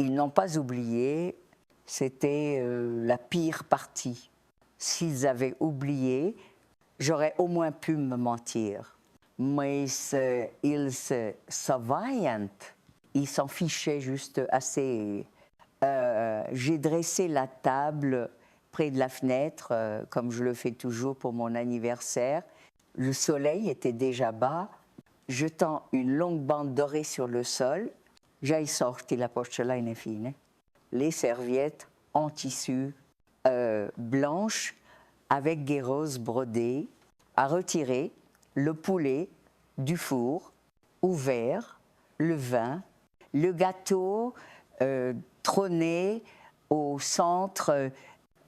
ils n'ont pas oublié, c'était la pire partie. S'ils avaient oublié, j'aurais au moins pu me mentir. Mais ils se souviennent, ils s'en fichaient juste assez. J'ai dressé la table près de la fenêtre, comme je le fais toujours pour mon anniversaire. Le soleil était déjà bas, jetant une longue bande dorée sur le sol. J'ai sorti la porcelaine fine, les serviettes en tissu blanche avec des roses brodées, à retirer le poulet du four ouvert, le vin, le gâteau trôné au centre,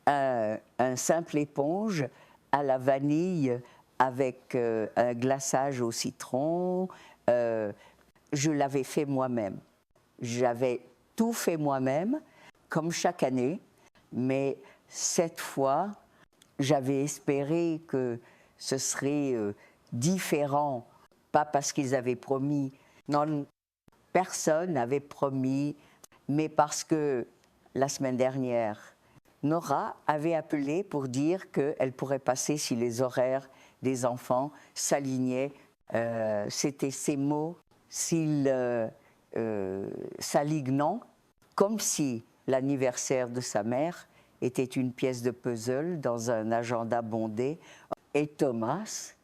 un simple éponge à la vanille avec un glaçage au citron. Je l'avais fait moi-même. J'avais tout fait moi-même, comme chaque année, mais cette fois, j'avais espéré que ce serait différent, pas parce qu'ils avaient promis, non, personne n'avait promis, mais parce que la semaine dernière, Nora avait appelé pour dire qu'elle pourrait passer si les horaires des enfants s'alignaient. C'était ces mots, s'ils s'alignent, comme si l'anniversaire de sa mère était une pièce de puzzle dans un agenda bondé. Et Thomas,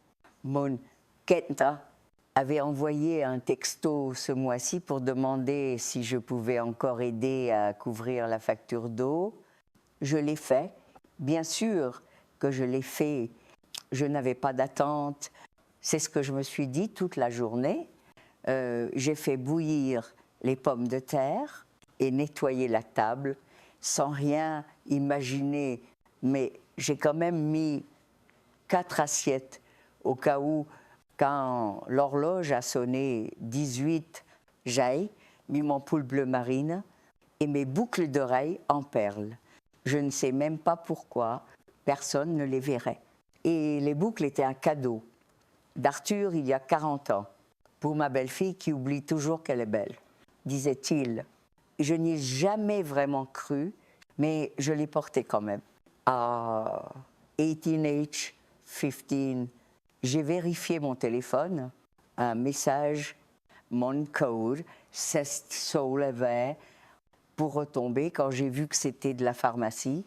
mon Kenta, avait envoyé un texto ce mois-ci pour demander si je pouvais encore aider à couvrir la facture d'eau. Je l'ai fait. Bien sûr que je l'ai fait. Je n'avais pas d'attente. C'est ce que je me suis dit toute la journée. J'ai fait bouillir les pommes de terre et nettoyer la table sans rien imaginer. Mais j'ai quand même mis 4 assiettes au cas où, quand l'horloge a sonné 18, j'ai mis mon pull bleu marine et mes boucles d'oreilles en perles. Je ne sais même pas pourquoi, personne ne les verrait. Et les boucles étaient un cadeau d'Arthur il y a 40 ans, pour ma belle-fille qui oublie toujours qu'elle est belle, disait-il. Je n'y ai jamais vraiment cru, mais je les portais quand même. À 18H, 15, j'ai vérifié mon téléphone, un message, mon code, s'élevait pour retomber quand j'ai vu que c'était de la pharmacie,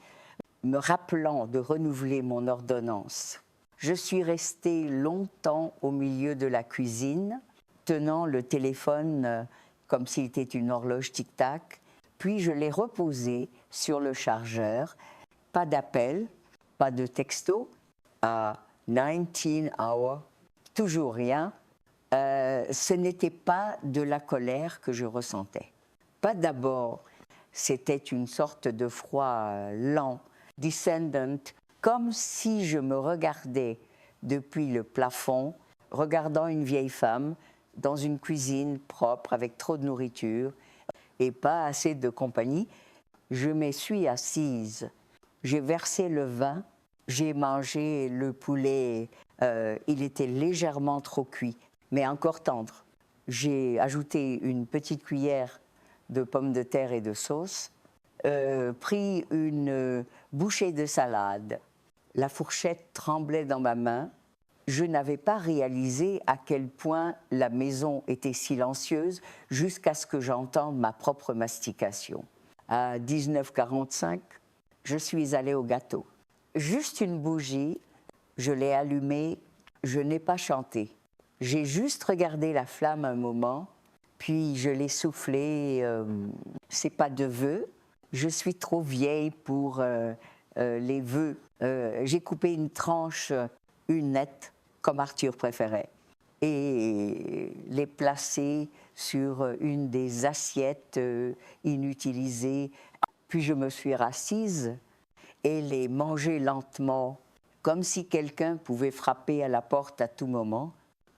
me rappelant de renouveler mon ordonnance. Je suis restée longtemps au milieu de la cuisine, tenant le téléphone comme s'il était une horloge tic-tac, puis je l'ai reposé sur le chargeur. Pas d'appel, pas de texto, à 19 hours, toujours rien. Ce n'était pas de la colère que je ressentais. Pas d'abord, c'était une sorte de froid lent, descendant, comme si je me regardais depuis le plafond, regardant une vieille femme dans une cuisine propre avec trop de nourriture et pas assez de compagnie. Je me suis assise, j'ai versé le vin, j'ai mangé le poulet, il était légèrement trop cuit, mais encore tendre. J'ai ajouté une petite cuillère de pommes de terre et de sauce, pris une bouchée de salade. La fourchette tremblait dans ma main. Je n'avais pas réalisé à quel point la maison était silencieuse jusqu'à ce que j'entende ma propre mastication. À 19h45, je suis allée au gâteau. Juste une bougie, je l'ai allumée, je n'ai pas chanté. J'ai juste regardé la flamme un moment, puis je l'ai soufflée. C'est pas de vœux, je suis trop vieille pour les vœux. J'ai coupé une tranche, une nette, comme Arthur préférait, et les placé sur une des assiettes inutilisées. Puis je me suis rassise et les mangé lentement, comme si quelqu'un pouvait frapper à la porte à tout moment,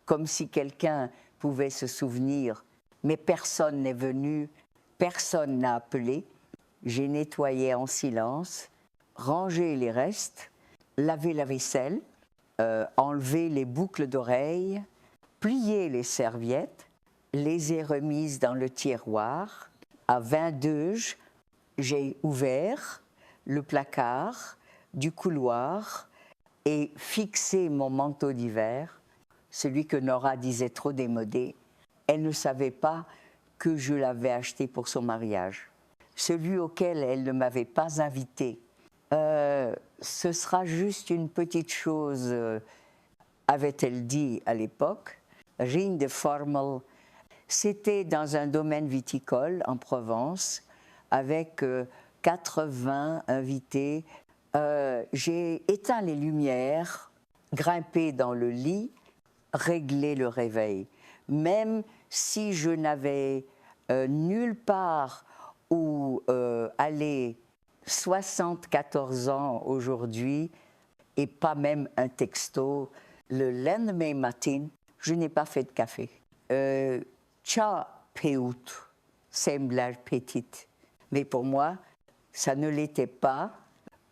comme si quelqu'un pouvait se souvenir. Mais personne n'est venu, personne n'a appelé. J'ai nettoyé en silence, rangé les restes, lavé la vaisselle, enlevé les boucles d'oreilles, plié les serviettes, les ai remises dans le tiroir, À 22, j'ai ouvert le placard du couloir et fixé mon manteau d'hiver, celui que Nora disait trop démodé. Elle ne savait pas que je l'avais acheté pour son mariage, celui auquel elle ne m'avait pas invité. Ce sera juste une petite chose, avait-elle dit à l'époque, rien de formel. C'était dans un domaine viticole en Provence, avec 80 invités. J'ai éteint les lumières, grimpé dans le lit, réglé le réveil. Même si je n'avais nulle part où aller, 74 ans aujourd'hui, et pas même un texto, le lendemain matin, je n'ai pas fait de café. Tja peut semblar petit. Mais pour moi, ça ne l'était pas.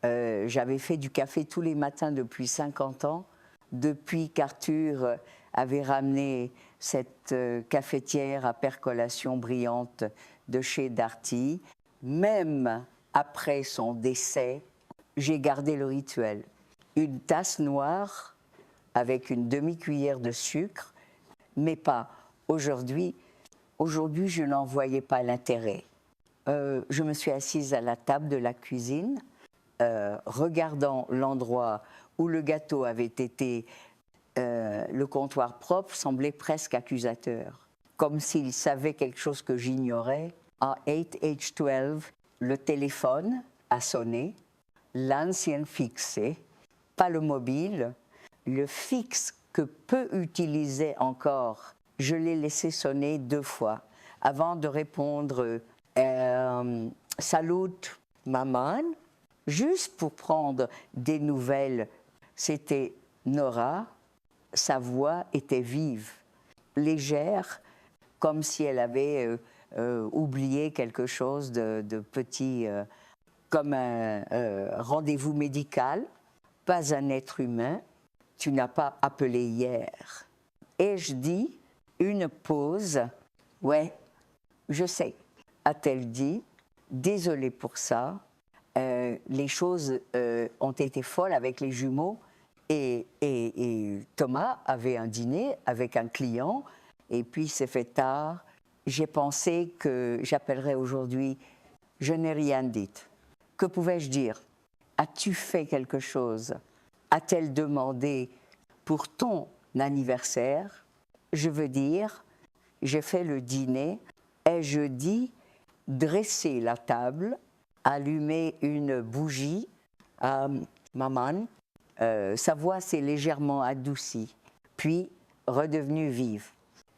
J'avais fait du café tous les matins depuis 50 ans, depuis qu'Arthur avait ramené cette cafetière à percolation brillante de chez Darty. Même après son décès, j'ai gardé le rituel. Une tasse noire avec une demi-cuillère de sucre, mais pas aujourd'hui. Aujourd'hui, je n'en voyais pas l'intérêt. Je me suis assise à la table de la cuisine, regardant l'endroit où le gâteau avait été, le comptoir propre semblait presque accusateur, comme s'il savait quelque chose que j'ignorais. À 8H12, le téléphone a sonné, l'ancien fixé, pas le mobile, le fixe que peu utilisaient encore. Je l'ai laissé sonner 2 fois avant de répondre « Salut, maman », juste pour prendre des nouvelles. C'était Nora, sa voix était vive, légère, comme si elle avait oublié quelque chose de petit, comme un rendez-vous médical, pas un être humain. Tu n'as pas appelé hier. Et je dis, une pause, ouais, je sais, a-t-elle dit, désolée pour ça, les choses ont été folles avec les jumeaux et Thomas avait un dîner avec un client et puis c'est fait tard. J'ai pensé que j'appellerais aujourd'hui, je n'ai rien dit. Que pouvais-je dire? As-tu fait quelque chose? A-t-elle demandé pour ton anniversaire? Je veux dire, j'ai fait le dîner et je dis dresser la table, allumer une bougie. Maman, sa voix s'est légèrement adoucie, puis redevenue vive.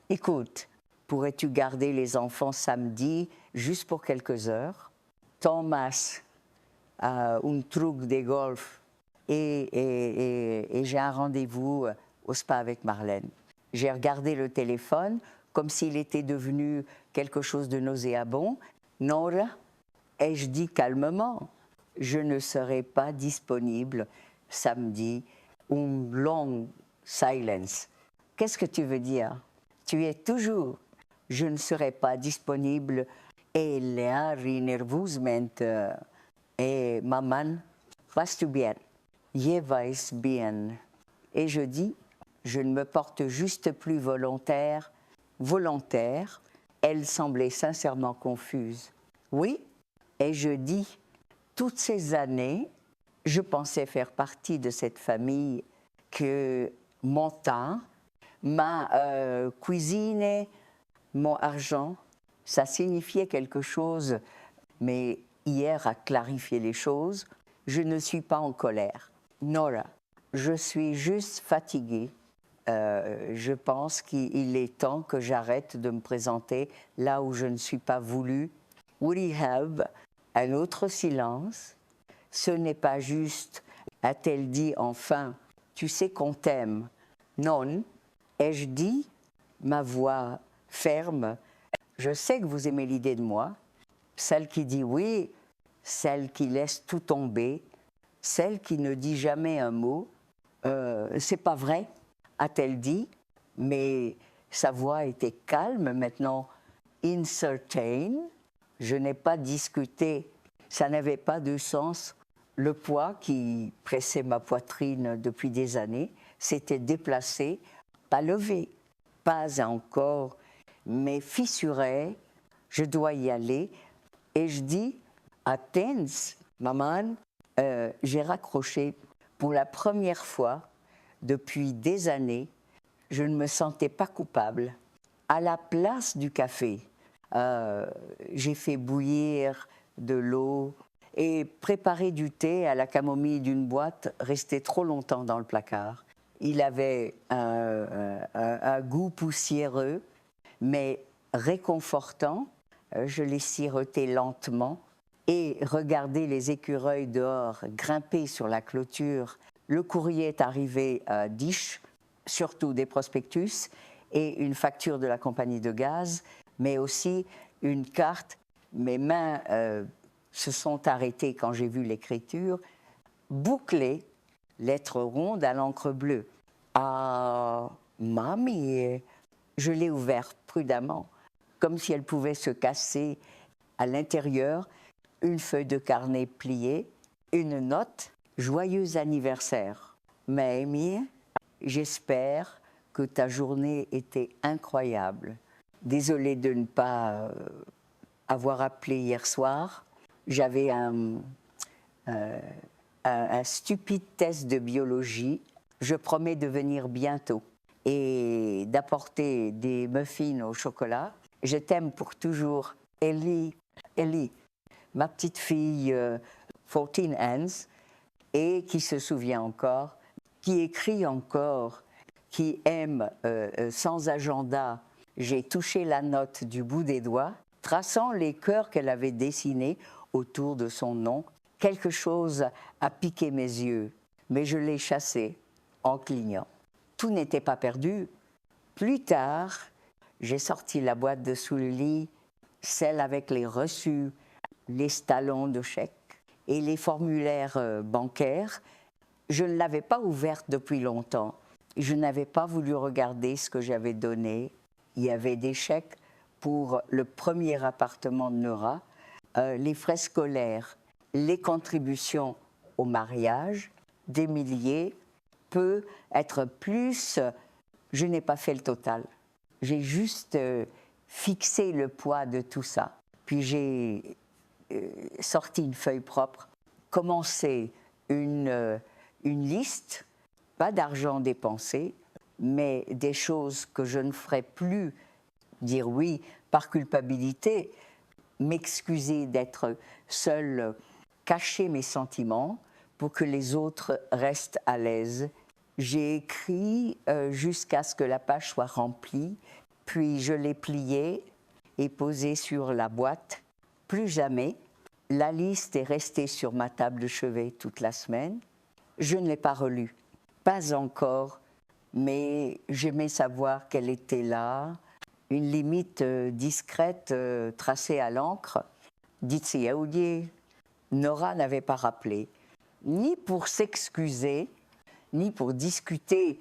Écoute, pourrais-tu garder les enfants samedi juste pour quelques heures? Thomas a un truc de golf et j'ai un rendez-vous au spa avec Marlène. J'ai regardé le téléphone comme s'il était devenu quelque chose de nauséabond. Nora, ai-je dit calmement, je ne serai pas disponible samedi. Une longue silence. Qu'est-ce que tu veux dire? Tu es toujours. Je ne serai pas disponible. Et le nervosement. Et maman, vas-tu bien? Je vais bien. Et je dis, je ne me porte juste plus volontaire. Elle semblait sincèrement confuse. Oui, et je dis, toutes ces années, je pensais faire partie de cette famille que mon temps, ma cuisine, mon argent, ça signifiait quelque chose, mais hier a clarifié les choses. Je ne suis pas en colère. Nora, je suis juste fatiguée. Je pense qu'il est temps que j'arrête de me présenter là où je ne suis pas voulue. Rehab, un autre silence. Ce n'est pas juste, a-t-elle dit enfin, tu sais qu'on t'aime. Non, ai-je dit, ma voix ferme, je sais que vous aimez l'idée de moi, celle qui dit oui, celle qui laisse tout tomber, celle qui ne dit jamais un mot. C'est pas vrai, a-t-elle dit, mais sa voix était calme, maintenant incertain. Je n'ai pas discuté, ça n'avait pas de sens. Le poids qui pressait ma poitrine depuis des années s'était déplacé, pas levé, pas encore, mais fissuré. Je dois y aller. Et je dis, attends, maman, j'ai raccroché. Pour la première fois depuis des années, je ne me sentais pas coupable. À la place du café, j'ai fait bouillir de l'eau et préparer du thé à la camomille d'une boîte restée trop longtemps dans le placard. Il avait un goût poussiéreux, mais réconfortant. Je l'ai siroté lentement et regardé les écureuils dehors grimper sur la clôture. Le courrier est arrivé à Dish, surtout des prospectus et une facture de la compagnie de gaz, mais aussi une carte. Mes mains se sont arrêtées quand j'ai vu l'écriture, bouclée, lettres rondes à l'encre bleue. Ah, mamie, je l'ai ouverte prudemment, comme si elle pouvait se casser à l'intérieur, une feuille de carnet pliée, une note, joyeux anniversaire. Mamie, j'espère que ta journée était incroyable. Désolée de ne pas avoir appelé hier soir. J'avais un stupide test de biologie. Je promets de venir bientôt et d'apporter des muffins au chocolat. Je t'aime pour toujours. Ellie, ma petite fille 14 ans, et qui se souvient encore, qui écrit encore, qui aime sans agenda. J'ai touché la note du bout des doigts, traçant les cœurs qu'elle avait dessinés autour de son nom. Quelque chose a piqué mes yeux, mais je l'ai chassé en clignant. Tout n'était pas perdu. Plus tard, j'ai sorti la boîte de sous le lit, celle avec les reçus, les talons de chèque et les formulaires bancaires. Je ne l'avais pas ouverte depuis longtemps. Je n'avais pas voulu regarder ce que j'avais donné. Il y avait des chèques pour le premier appartement de Nora, les frais scolaires, les contributions au mariage, des milliers, peut être plus. Je n'ai pas fait le total. J'ai juste fixé le poids de tout ça. Puis j'ai sorti une feuille propre, commencé une liste, pas d'argent dépensé, mais des choses que je ne ferai plus, dire oui par culpabilité, m'excuser d'être seule, cacher mes sentiments pour que les autres restent à l'aise. J'ai écrit jusqu'à ce que la page soit remplie, puis je l'ai pliée et posée sur la boîte. Plus jamais. La liste est restée sur ma table de chevet toute la semaine. Je ne l'ai pas relue, pas encore, mais j'aimais savoir qu'elle était là. Une limite discrète tracée à l'encre. Ditsi Aoudier, Nora n'avait pas rappelé, ni pour s'excuser, ni pour discuter,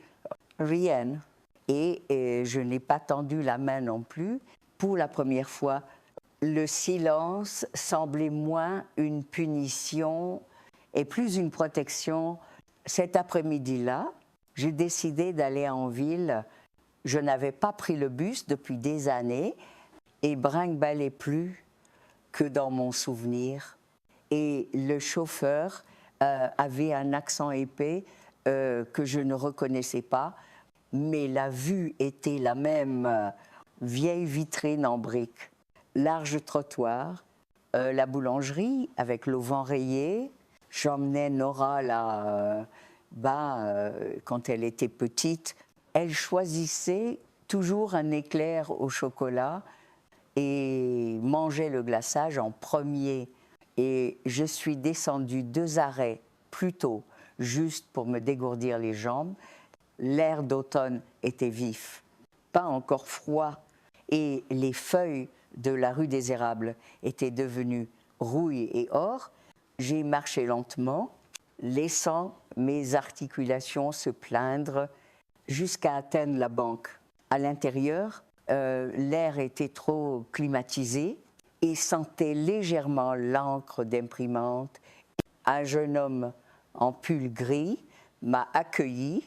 rien. Et je n'ai pas tendu la main non plus. Pour la première fois, le silence semblait moins une punition et plus une protection. Cet après-midi-là, j'ai décidé d'aller en ville. Je n'avais pas pris le bus depuis des années et brinque-ballais plus que dans mon souvenir. Et le chauffeur avait un accent épais que je ne reconnaissais pas, mais la vue était la même, vieille vitrine en briques, large trottoir, la boulangerie avec l'auvent rayé. J'emmenais Nora là-bas quand elle était petite. Elle choisissait toujours un éclair au chocolat et mangeait le glaçage en premier. Et je suis descendue 2 arrêts plus tôt, juste pour me dégourdir les jambes. L'air d'automne était vif, pas encore froid, et les feuilles de la rue des Érables étaient devenues rouille et or. J'ai marché lentement, laissant mes articulations se plaindre jusqu'à atteindre la banque. À l'intérieur, l'air était trop climatisé et sentait légèrement l'encre d'imprimante. Un jeune homme en pull gris m'a accueilli.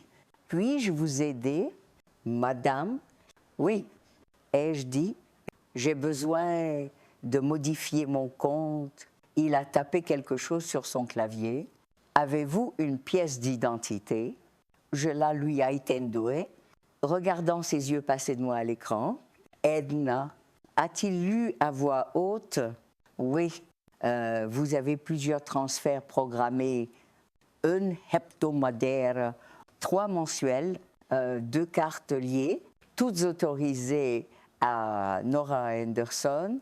Puis-je vous aider, madame? Oui, ai-je dit. J'ai besoin de modifier mon compte. Il a tapé quelque chose sur son clavier. Avez-vous une pièce d'identité? Je la lui ai tendue, regardant ses yeux passer de moi à l'écran. Edna, a-t-il lu à voix haute? Oui, vous avez plusieurs transferts programmés. Un hebdomadaire, 3 mensuels, 2 cartes liées, toutes autorisées à Nora Anderson.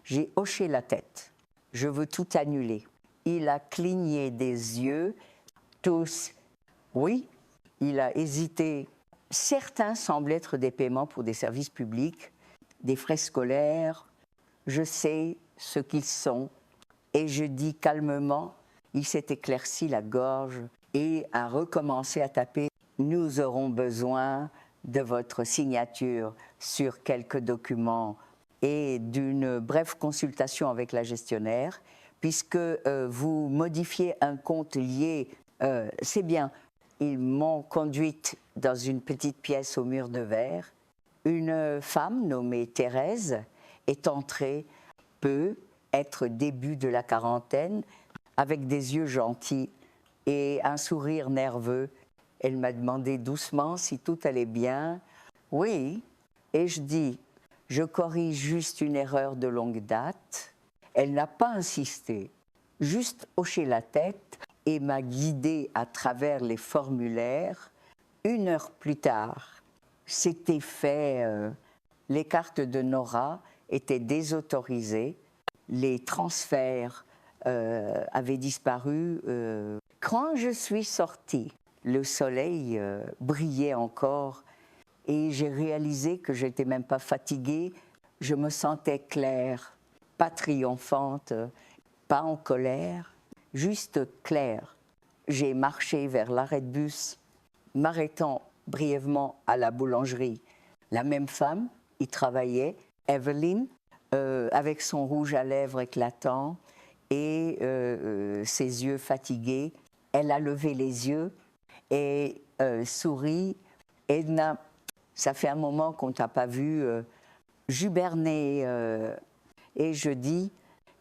J'ai hoché la tête. Je veux tout annuler. Il a cligné des yeux, tous. Oui, il a hésité. Certains semblent être des paiements pour des services publics, des frais scolaires. Je sais ce qu'ils sont. Et je dis calmement, il s'est éclairci la gorge et a recommencé à taper. Nous aurons besoin de votre signature sur quelques documents et d'une brève consultation avec la gestionnaire, puisque vous modifiez un compte lié, c'est bien. Ils m'ont conduite dans une petite pièce au mur de verre. Une femme nommée Thérèse est entrée, peut être début de la quarantaine, avec des yeux gentils et un sourire nerveux. Elle m'a demandé doucement si tout allait bien. Oui, et je dis, je corrige juste une erreur de longue date. Elle n'a pas insisté, juste hoché la tête et m'a guidée à travers les formulaires. 1 heure plus tard, c'était fait. Les cartes de Nora étaient désautorisées. Les transferts avaient disparu. Quand je suis sortie, le soleil brillait encore et j'ai réalisé que je n'étais même pas fatiguée. Je me sentais claire, pas triomphante, pas en colère, juste claire. J'ai marché vers l'arrêt de bus, m'arrêtant brièvement à la boulangerie. La même femme y travaillait, Evelyn, avec son rouge à lèvres éclatant et ses yeux fatigués. Elle a levé les yeux et sourit. Edna, ça fait un moment qu'on ne t'a pas vu. Juberné. Et je dis,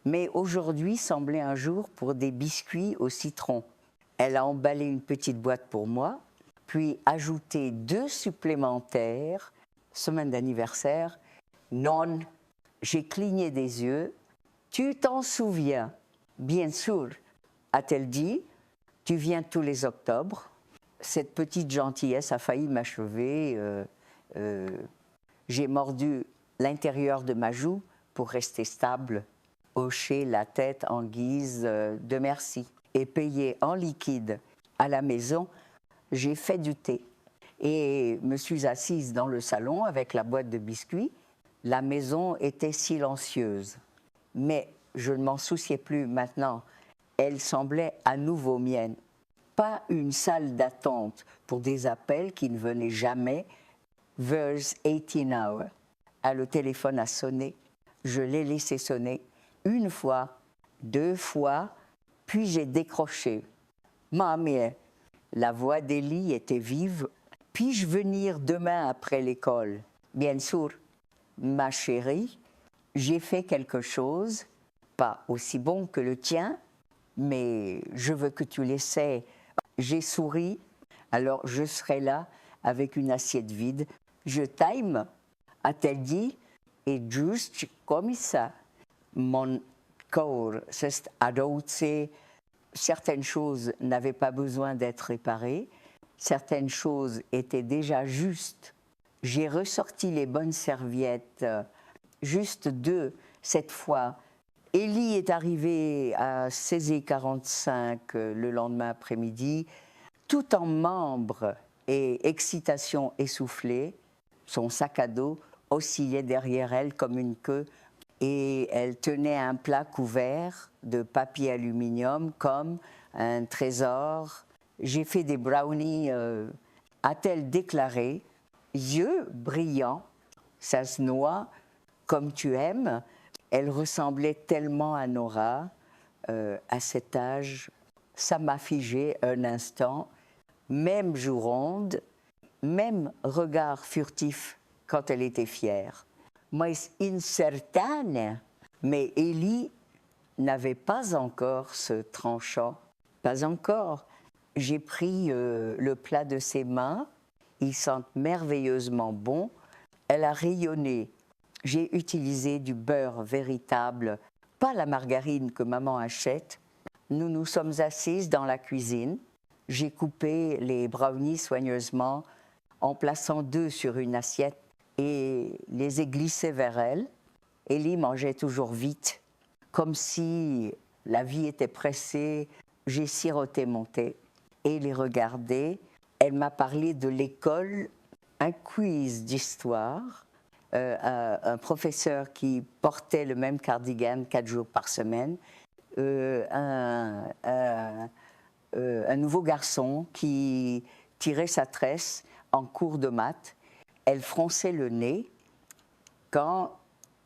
mais aujourd'hui semblait un jour pour des biscuits au citron. Elle a emballé une petite boîte pour moi, puis ajouté 2 supplémentaires, semaine d'anniversaire. Non, j'ai cligné des yeux. Tu t'en souviens? Bien sûr, a-t-elle dit. Tu viens tous les octobres. Cette petite gentillesse a failli m'achever. J'ai mordu l'intérieur de ma joue pour rester stable, hoché la tête en guise de merci et payé en liquide à la maison. J'ai fait du thé et me suis assise dans le salon avec la boîte de biscuits. La maison était silencieuse, mais je ne m'en souciais plus maintenant. Elle semblait à nouveau mienne. Pas une salle d'attente pour des appels qui ne venaient jamais. Vers 18 hours. Le téléphone a sonné. Je l'ai laissé sonner 1 fois, 2 fois, puis j'ai décroché. Mamie, la voix d'Élie était vive. Puis-je venir demain après l'école? Bien sûr. Ma chérie, j'ai fait quelque chose, pas aussi bon que le tien, mais je veux que tu l'essaies. J'ai souri, alors je serai là avec une assiette vide. Je t'aime, a-t-elle dit, et juste comme ça. Mon corps s'est adossé. Certaines choses n'avaient pas besoin d'être réparées, certaines choses étaient déjà justes. J'ai ressorti les bonnes serviettes, juste 2 cette fois. Élie est arrivée à 16h45 le lendemain après-midi, tout en membres et excitation essoufflée. Son sac à dos oscillait derrière elle comme une queue et elle tenait un plat couvert de papier aluminium comme un trésor. J'ai fait des brownies, a-t-elle déclaré, yeux brillants, ça se noie comme tu aimes. Elle ressemblait tellement à Nora à cet âge. Ça m'a figé un instant. Même joue ronde, même regard furtif quand elle était fière. Mais incertaine, mais Élie n'avait pas encore ce tranchant. Pas encore. J'ai pris le plat de ses mains. Ils sentent merveilleusement bon. Elle a rayonné. J'ai utilisé du beurre véritable, pas la margarine que maman achète. Nous nous sommes assises dans la cuisine. J'ai coupé les brownies soigneusement en plaçant 2 sur une assiette et les ai glissés vers elle. Élie mangeait toujours vite, comme si la vie était pressée. J'ai siroté mon thé et les regardé. Elle m'a parlé de l'école, un quiz d'histoire, un professeur qui portait le même cardigan 4 jours par semaine, un nouveau garçon qui tirait sa tresse en cours de maths. Elle fronçait le nez quand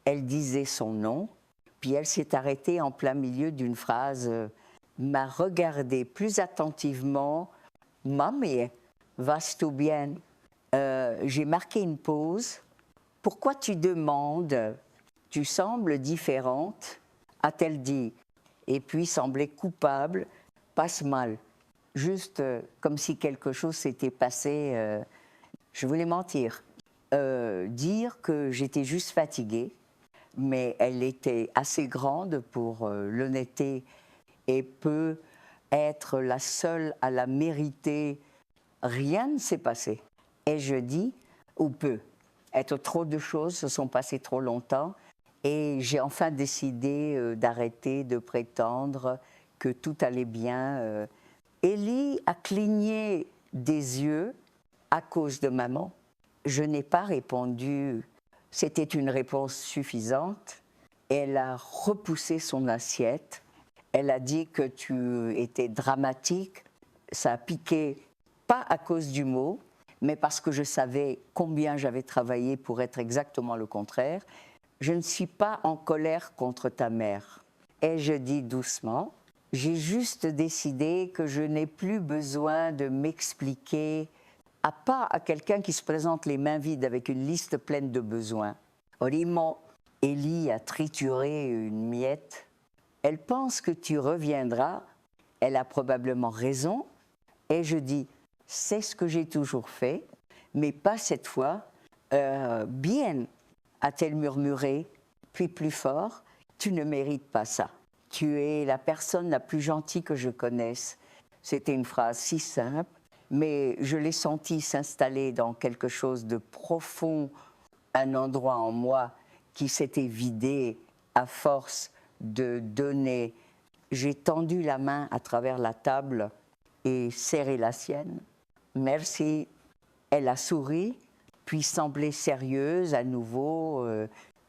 elle disait son nom, puis elle s'est arrêtée en plein milieu d'une phrase, m'a regardé plus attentivement. « Mamie, vas-tu bien ?» J'ai marqué une pause. « Pourquoi tu demandes? Tu sembles différente ?» a-t-elle dit, et puis semblait coupable. Passe mal, juste comme si quelque chose s'était passé. Je voulais mentir, dire que j'étais juste fatiguée, mais elle était assez grande pour l'honnêteté et peut être la seule à la mériter. Rien ne s'est passé. Et je dis, ou peut être trop de choses se sont passées trop longtemps, et j'ai enfin décidé d'arrêter de prétendre que tout allait bien. Élie a cligné des yeux à cause de maman. Je n'ai pas répondu. C'était une réponse suffisante. Elle a repoussé son assiette. Elle a dit que tu étais dramatique. Ça a piqué, pas à cause du mot, mais parce que je savais combien j'avais travaillé pour être exactement le contraire. Je ne suis pas en colère contre ta mère. Et je dis doucement, j'ai juste décidé que je n'ai plus besoin de m'expliquer, à pas à quelqu'un qui se présente les mains vides avec une liste pleine de besoins. Honnêtement, Élie a trituré une miette. Elle pense que tu reviendras. Elle a probablement raison. Et je dis, c'est ce que j'ai toujours fait, mais pas cette fois. Bien, a-t-elle murmuré, puis plus fort, tu ne mérites pas ça. Tu es la personne la plus gentille que je connaisse. C'était une phrase si simple, mais je l'ai senti s'installer dans quelque chose de profond, un endroit en moi qui s'était vidé à force de donner. J'ai tendu la main à travers la table et serré la sienne. Merci. Elle a souri, puis semblait sérieuse à nouveau.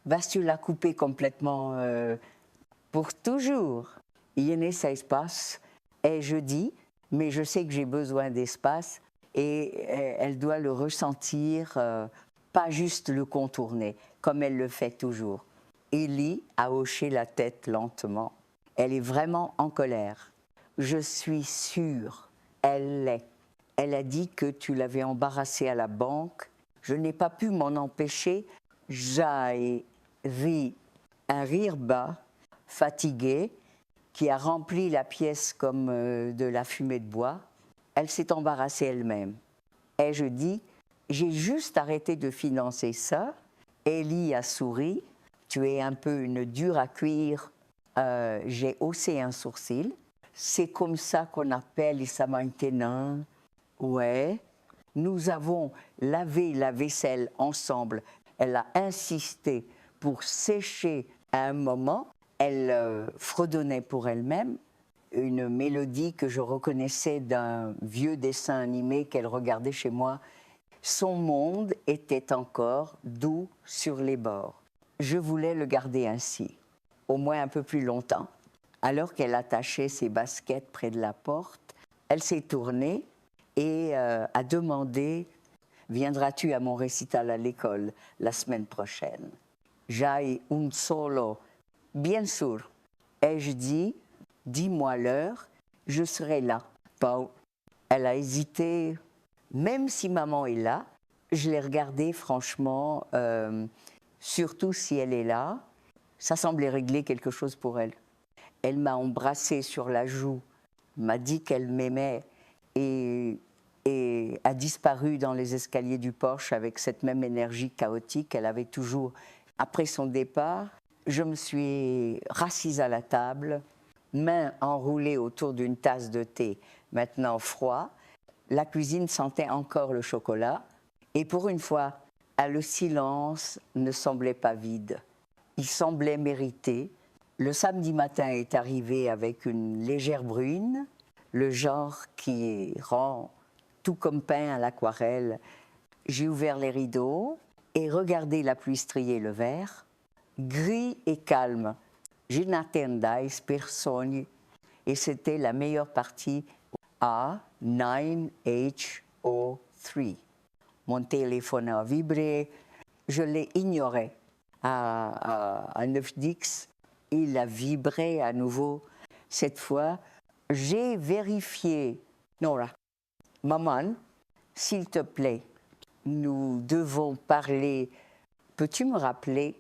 Vas-tu la couper complètement pour toujours? Il n'est pas espace. Et je dis, mais je sais que j'ai besoin d'espace et elle doit le ressentir, pas juste le contourner, comme elle le fait toujours. Élie a hoché la tête lentement. Elle est vraiment en colère. Je suis sûre, elle l'est. Elle a dit que tu l'avais embarrassée à la banque. Je n'ai pas pu m'en empêcher. J'ai ri, un rire bas, fatigué, qui a rempli la pièce comme de la fumée de bois. Elle s'est embarrassée elle-même. Et je dis, j'ai juste arrêté de financer ça. Élie a souri. Tu es un peu une dure à cuire. J'ai haussé un sourcil. C'est comme ça qu'on appelle les Samaritains. Ouais. Nous avons lavé la vaisselle ensemble. Elle a insisté pour sécher à un moment. Elle fredonnait pour elle-même une mélodie que je reconnaissais d'un vieux dessin animé qu'elle regardait chez moi. Son monde était encore doux sur les bords. Je voulais le garder ainsi, au moins un peu plus longtemps. Alors qu'elle attachait ses baskets près de la porte, elle s'est tournée et a demandé « Viendras-tu à mon récital à l'école la semaine prochaine ?» J'hai un solo bien sûr. Et je dis, dis-moi l'heure, je serai là. Bon, elle a hésité, même si maman est là, je l'ai regardée franchement, surtout si elle est là, ça semblait régler quelque chose pour elle. Elle m'a embrassée sur la joue, m'a dit qu'elle m'aimait et a disparu dans les escaliers du Porsche avec cette même énergie chaotique qu'elle avait toujours. Après son départ, je me suis rassise à la table, mains enroulées autour d'une tasse de thé, maintenant froid. La cuisine sentait encore le chocolat et pour une fois, le silence ne semblait pas vide. Il semblait mérité. Le samedi matin est arrivé avec une légère bruine, le genre qui rend tout comme peint à l'aquarelle. J'ai ouvert les rideaux et regardé la pluie strier le verre, gris et calme. Je n'attendais personne et c'était la meilleure partie A9HO3. Mon téléphone a vibré, je l'ai ignoré. À 9Dix, il a vibré à nouveau. Cette fois, j'ai vérifié. Nora, maman, s'il te plaît, nous devons parler. Peux-tu me rappeler,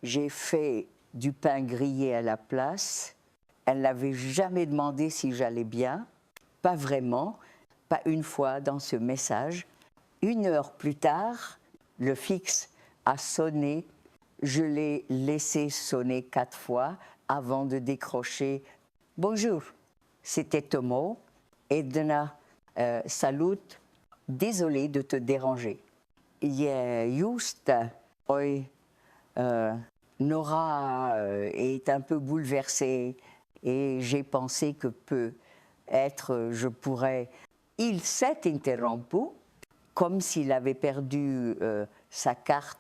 j'ai fait du pain grillé à la place. Elle n'avait jamais demandé si j'allais bien. Pas vraiment, pas une fois dans ce message. 1 heure plus tard, le fixe a sonné. Je l'ai laissé sonner 4 fois avant de décrocher. Bonjour, c'était Tomo. Edna, salut, désolé de te déranger. Juste, Nora est un peu bouleversée et j'ai pensé que peut-être je pourrais. Il s'est interrompu comme s'il avait perdu sa carte.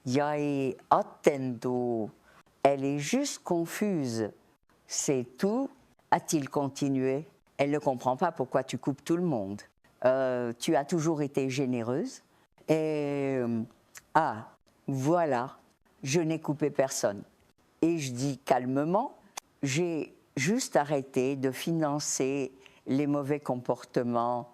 Jag attendo. Elle est juste confuse. C'est tout, a-t-il continué. Elle ne comprend pas pourquoi tu coupes tout le monde. Tu as toujours été généreuse. Et voilà, je n'ai coupé personne. Et je dis calmement, j'ai juste arrêté de financer les mauvais comportements.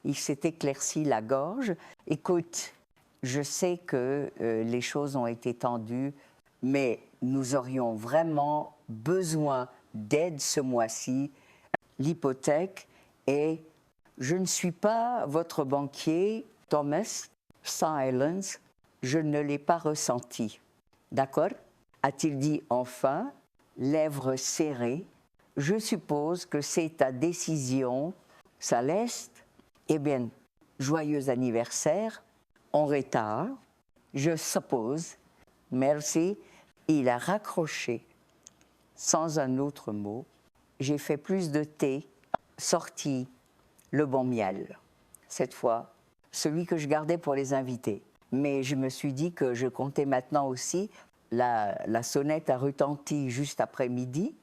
Il s'est éclairci la gorge. Écoute, je sais que les choses ont été tendues, mais nous aurions vraiment besoin d'aide ce mois-ci. L'hypothèque est, je ne suis pas votre banquier, Thomas. Silence, je ne l'ai pas ressenti. D'accord? A-t-il dit enfin, lèvres serrées. Je suppose que c'est ta décision, Céleste. Eh bien, joyeux anniversaire, en retard, je suppose. Merci. Il a raccroché sans un autre mot. J'ai fait plus de thé, sorti le bon miel. Cette fois, celui que je gardais pour les invités. Mais je me suis dit que je comptais maintenant aussi. La sonnette a retenti juste après midi.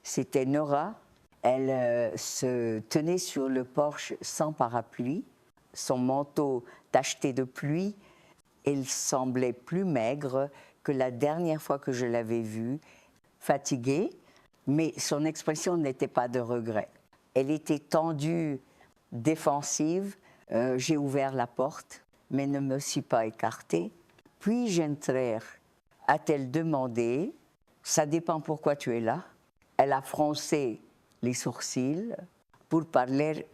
C'était Nora. Elle se tenait sur le porche sans parapluie, son manteau tacheté de pluie. Elle semblait plus maigre que la dernière fois que je l'avais vue, fatiguée, mais son expression n'était pas de regret. Elle était tendue, défensive. J'ai ouvert la porte, mais ne me suis pas écartée. Puis-je entrer? A-t-elle demandé. Ça dépend pourquoi tu es là. Elle a froncé les sourcils. Pour parler,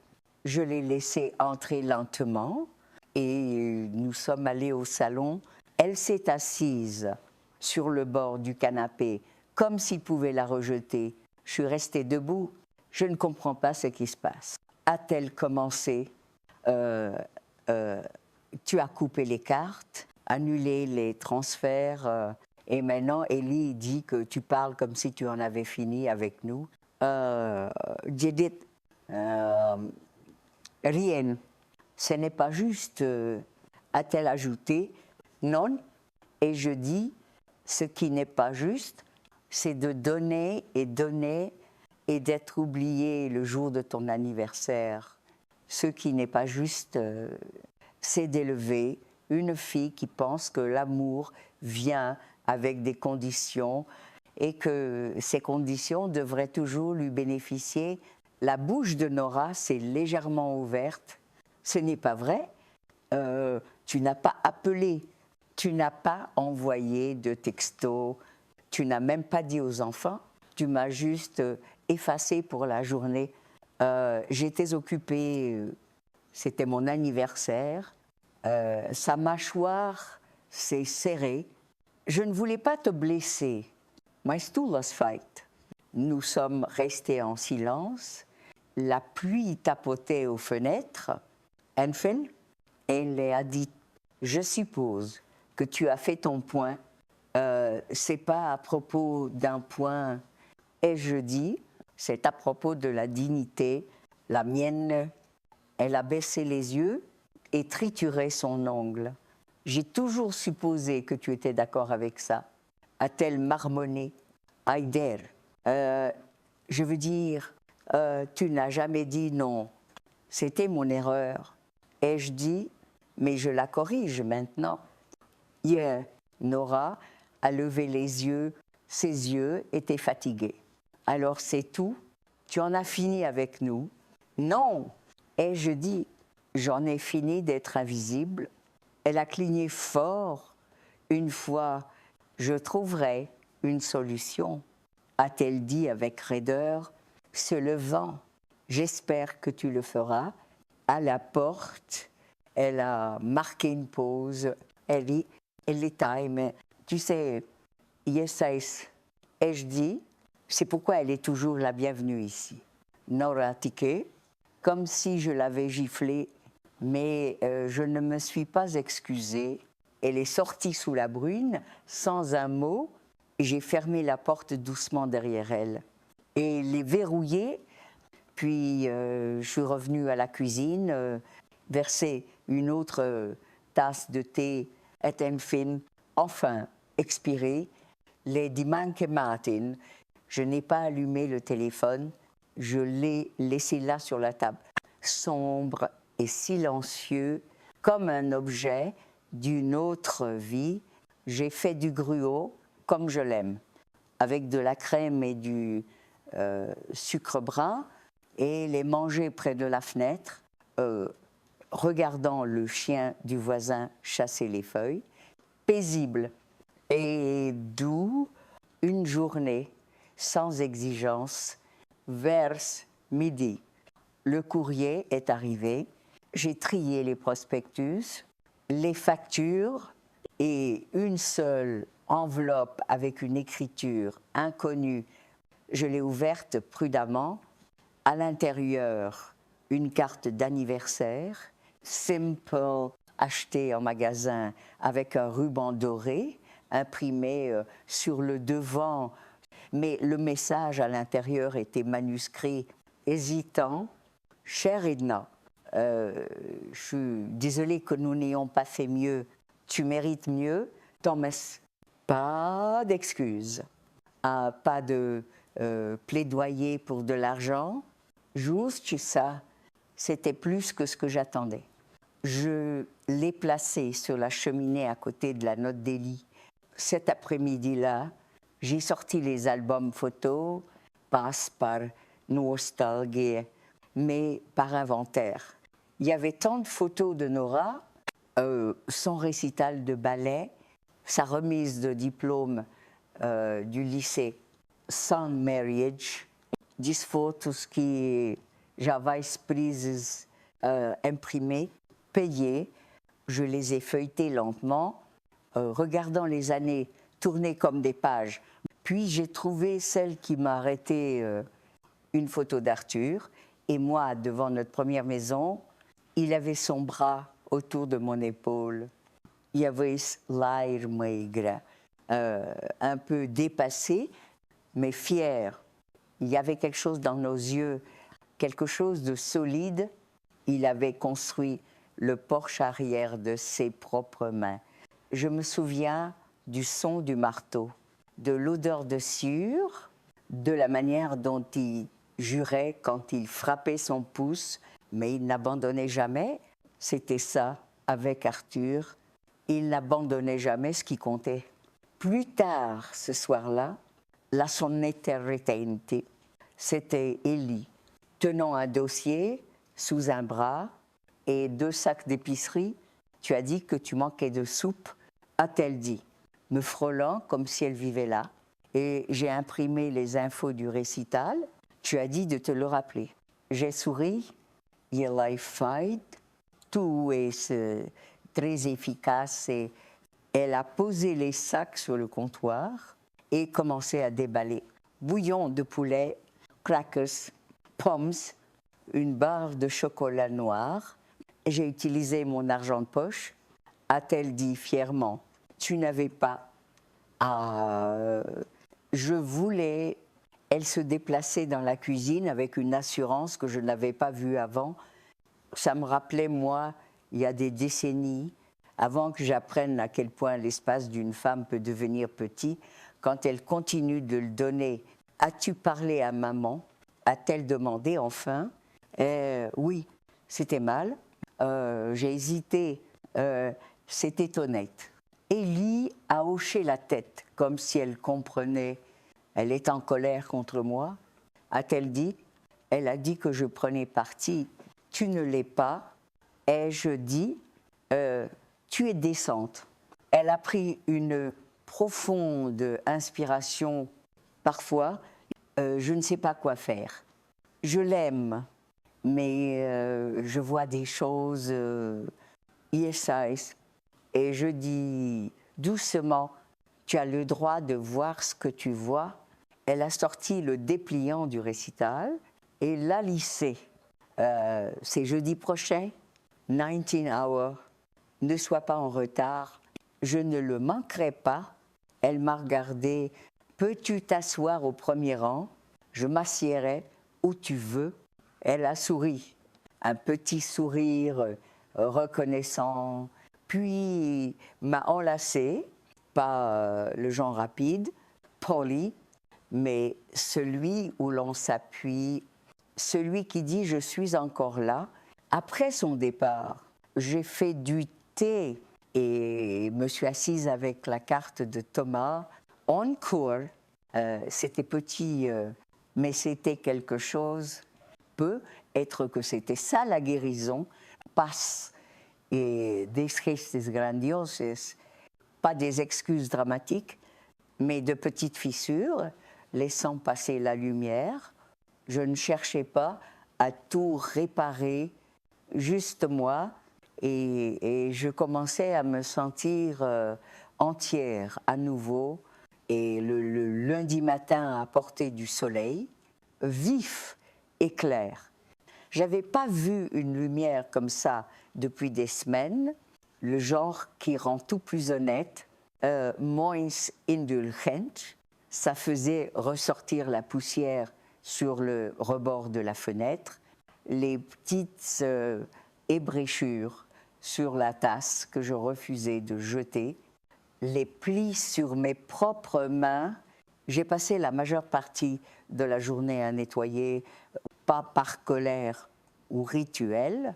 je l'ai laissée entrer lentement et nous sommes allés au salon. Elle s'est assise sur le bord du canapé, comme s'il pouvait la rejeter. Je suis restée debout. Je ne comprends pas ce qui se passe. A-t-elle commencé? Tu as coupé les cartes, annulé les transferts, et maintenant Ellie dit que tu parles comme si tu en avais fini avec nous. J'ai dit rien, ce n'est pas juste, a-t-elle ajouté. Non, et je dis, ce qui n'est pas juste, c'est de donner et d'être oublié le jour de ton anniversaire. Ce qui n'est pas juste, c'est d'élever une fille qui pense que l'amour vient avec des conditions et que ces conditions devraient toujours lui bénéficier. La bouche de Nora s'est légèrement ouverte. Ce n'est pas vrai. Tu n'as pas appelé, tu n'as pas envoyé de texto, tu n'as même pas dit aux enfants, tu m'as juste effacé pour la journée. J'étais occupée, c'était mon anniversaire, sa mâchoire s'est serrée. Je ne voulais pas te blesser. My stool was fight. Nous sommes restés en silence. La pluie tapotait aux fenêtres. Enfin, elle a dit, je suppose que tu as fait ton point. C'est pas à propos d'un point, ai-je dit, c'est à propos de la dignité. La mienne, elle a baissé les yeux et trituré son ongle. J'ai toujours supposé que tu étais d'accord avec ça. A-t-elle marmonné? Heider, je veux dire, tu n'as jamais dit non. C'était mon erreur. Ai-je dit, mais je la corrige maintenant. Yeah, Nora a levé les yeux, ses yeux étaient fatigués. Alors c'est tout? Tu en as fini avec nous? Non, ai-je dit, j'en ai fini d'être invisible. Elle a cligné fort. Une fois, je trouverai une solution, a-t-elle dit avec raideur, se levant. J'espère que tu le feras. À la porte, elle a marqué une pause. Elle dit, time. Tu sais, yes, ai-je dit, c'est pourquoi elle est toujours la bienvenue ici. Nora tiqué, comme si je l'avais giflée, mais je ne me suis pas excusée. Elle est sortie sous la bruine, sans un mot, et j'ai fermé la porte doucement derrière elle. Et les verrouillé, puis je suis revenue à la cuisine, verser une autre tasse de thé, et fin, enfin expiré. Les Dimanche Martin, je n'ai pas allumé le téléphone, je l'ai laissé là sur la table, sombre et silencieux, comme un objet d'une autre vie. J'ai fait du gruau comme je l'aime, avec de la crème et du sucre brun, et les manger près de la fenêtre, regardant le chien du voisin chasser les feuilles, paisible et doux, une journée sans exigence, vers midi. Le courrier est arrivé, j'ai trié les prospectus, les factures et une seule enveloppe avec une écriture inconnue. Je l'ai ouverte prudemment. À l'intérieur, une carte d'anniversaire, simple, achetée en magasin avec un ruban doré, imprimé sur le devant, mais le message à l'intérieur était manuscrit, hésitant. Chère Edna, je suis désolée que nous n'ayons pas fait mieux. Tu mérites mieux. Thomas, pas d'excuses, pas de plaidoyer pour de l'argent. Juste ça, c'était plus que ce que j'attendais. Je l'ai placé sur la cheminée à côté de la note d'Élie. Cet après-midi-là, j'ai sorti les albums photos, passe par nostalgie, mais par inventaire. Il y avait tant de photos de Nora, son récital de ballet, sa remise de diplôme du lycée, son marriage, 10 photos qui j'avais prises, imprimées, payées. Je les ai feuilletées lentement, regardant les années tourner comme des pages. Puis j'ai trouvé celle qui m'a arrêté, une photo d'Arthur. Et moi, devant notre première maison, il avait son bras autour de mon épaule. Il avait l'air maigre, un peu dépassé, mais fier. Il y avait quelque chose dans nos yeux, quelque chose de solide. Il avait construit le porche arrière de ses propres mains. Je me souviens du son du marteau, de l'odeur de sciure, de la manière dont il jurait quand il frappait son pouce, mais il n'abandonnait jamais. C'était ça avec Arthur. Il n'abandonnait jamais ce qui comptait. Plus tard, ce soir-là, la sonnette retente. C'était Élie, tenant un dossier sous un bras et 2 sacs d'épicerie. Tu as dit que tu manquais de soupe, a-t-elle dit, me frôlant comme si elle vivait là. Et j'ai imprimé les infos du récital. Tu as dit de te le rappeler. J'ai souri. Il a fait. Tout est très efficace. Et elle a posé les sacs sur le comptoir et commencé à déballer. Bouillon de poulet, crackers, pommes, une barre de chocolat noir. J'ai utilisé mon argent de poche, a-t-elle dit fièrement. Tu n'avais pas. Ah, je voulais. Elle se déplaçait dans la cuisine avec une assurance que je n'avais pas vue avant. Ça me rappelait, moi, il y a des décennies, avant que j'apprenne à quel point l'espace d'une femme peut devenir petit, quand elle continue de le donner. As-tu parlé à maman? A-t-elle demandé enfin? Oui, c'était mal. J'ai hésité. C'était honnête. Élie a hoché la tête, comme si elle comprenait. Elle est en colère contre moi, a-t-elle dit? Elle a dit que je prenais parti. Tu ne l'es pas. Ai-je dit? Tu es décente. Elle a pris une profonde inspiration. Parfois, je ne sais pas quoi faire. Je l'aime, mais je vois des choses. Yes, et je dis doucement, tu as le droit de voir ce que tu vois. Elle a sorti le dépliant du récital et l'a lissé. C'est jeudi prochain, 19 hours. Ne sois pas en retard. Je ne le manquerai pas. Elle m'a regardé. Peux-tu t'asseoir au premier rang? Je m'assiérai où tu veux. Elle a souri. Un petit sourire reconnaissant. Puis m'a enlacé, pas le genre rapide, poli, mais celui où l'on s'appuie, celui qui dit « je suis encore là ». Après son départ, j'ai fait du thé et me suis assise avec la carte de Thomas en cours. C'était petit, mais c'était quelque chose. Peut être que c'était ça la guérison, passe et des gestes grandioses, pas des excuses dramatiques, mais de petites fissures, laissant passer la lumière. Je ne cherchais pas à tout réparer, juste moi, et je commençais à me sentir entière à nouveau. Et le lundi matin à portée du soleil, vif et clair. Je n'avais pas vu une lumière comme ça depuis des semaines, le genre qui rend tout plus honnête, moins indulgent. Ça faisait ressortir la poussière sur le rebord de la fenêtre, les petites ébréchures sur la tasse que je refusais de jeter, les plis sur mes propres mains. J'ai passé la majeure partie de la journée à nettoyer, pas par colère ou rituel,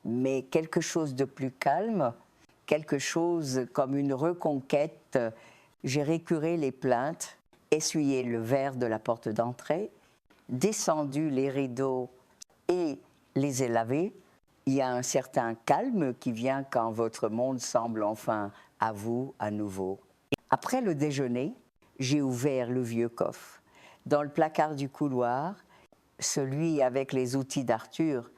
mais quelque chose de plus calme, quelque chose comme une reconquête. J'ai récuré les plaintes, essuyé le verre de la porte d'entrée, descendu les rideaux et les ai lavés. Il y a un certain calme qui vient quand votre monde semble enfin à vous à nouveau. Après le déjeuner, j'ai ouvert le vieux coffre. Dans le placard du couloir, celui avec les outils d'Arthur,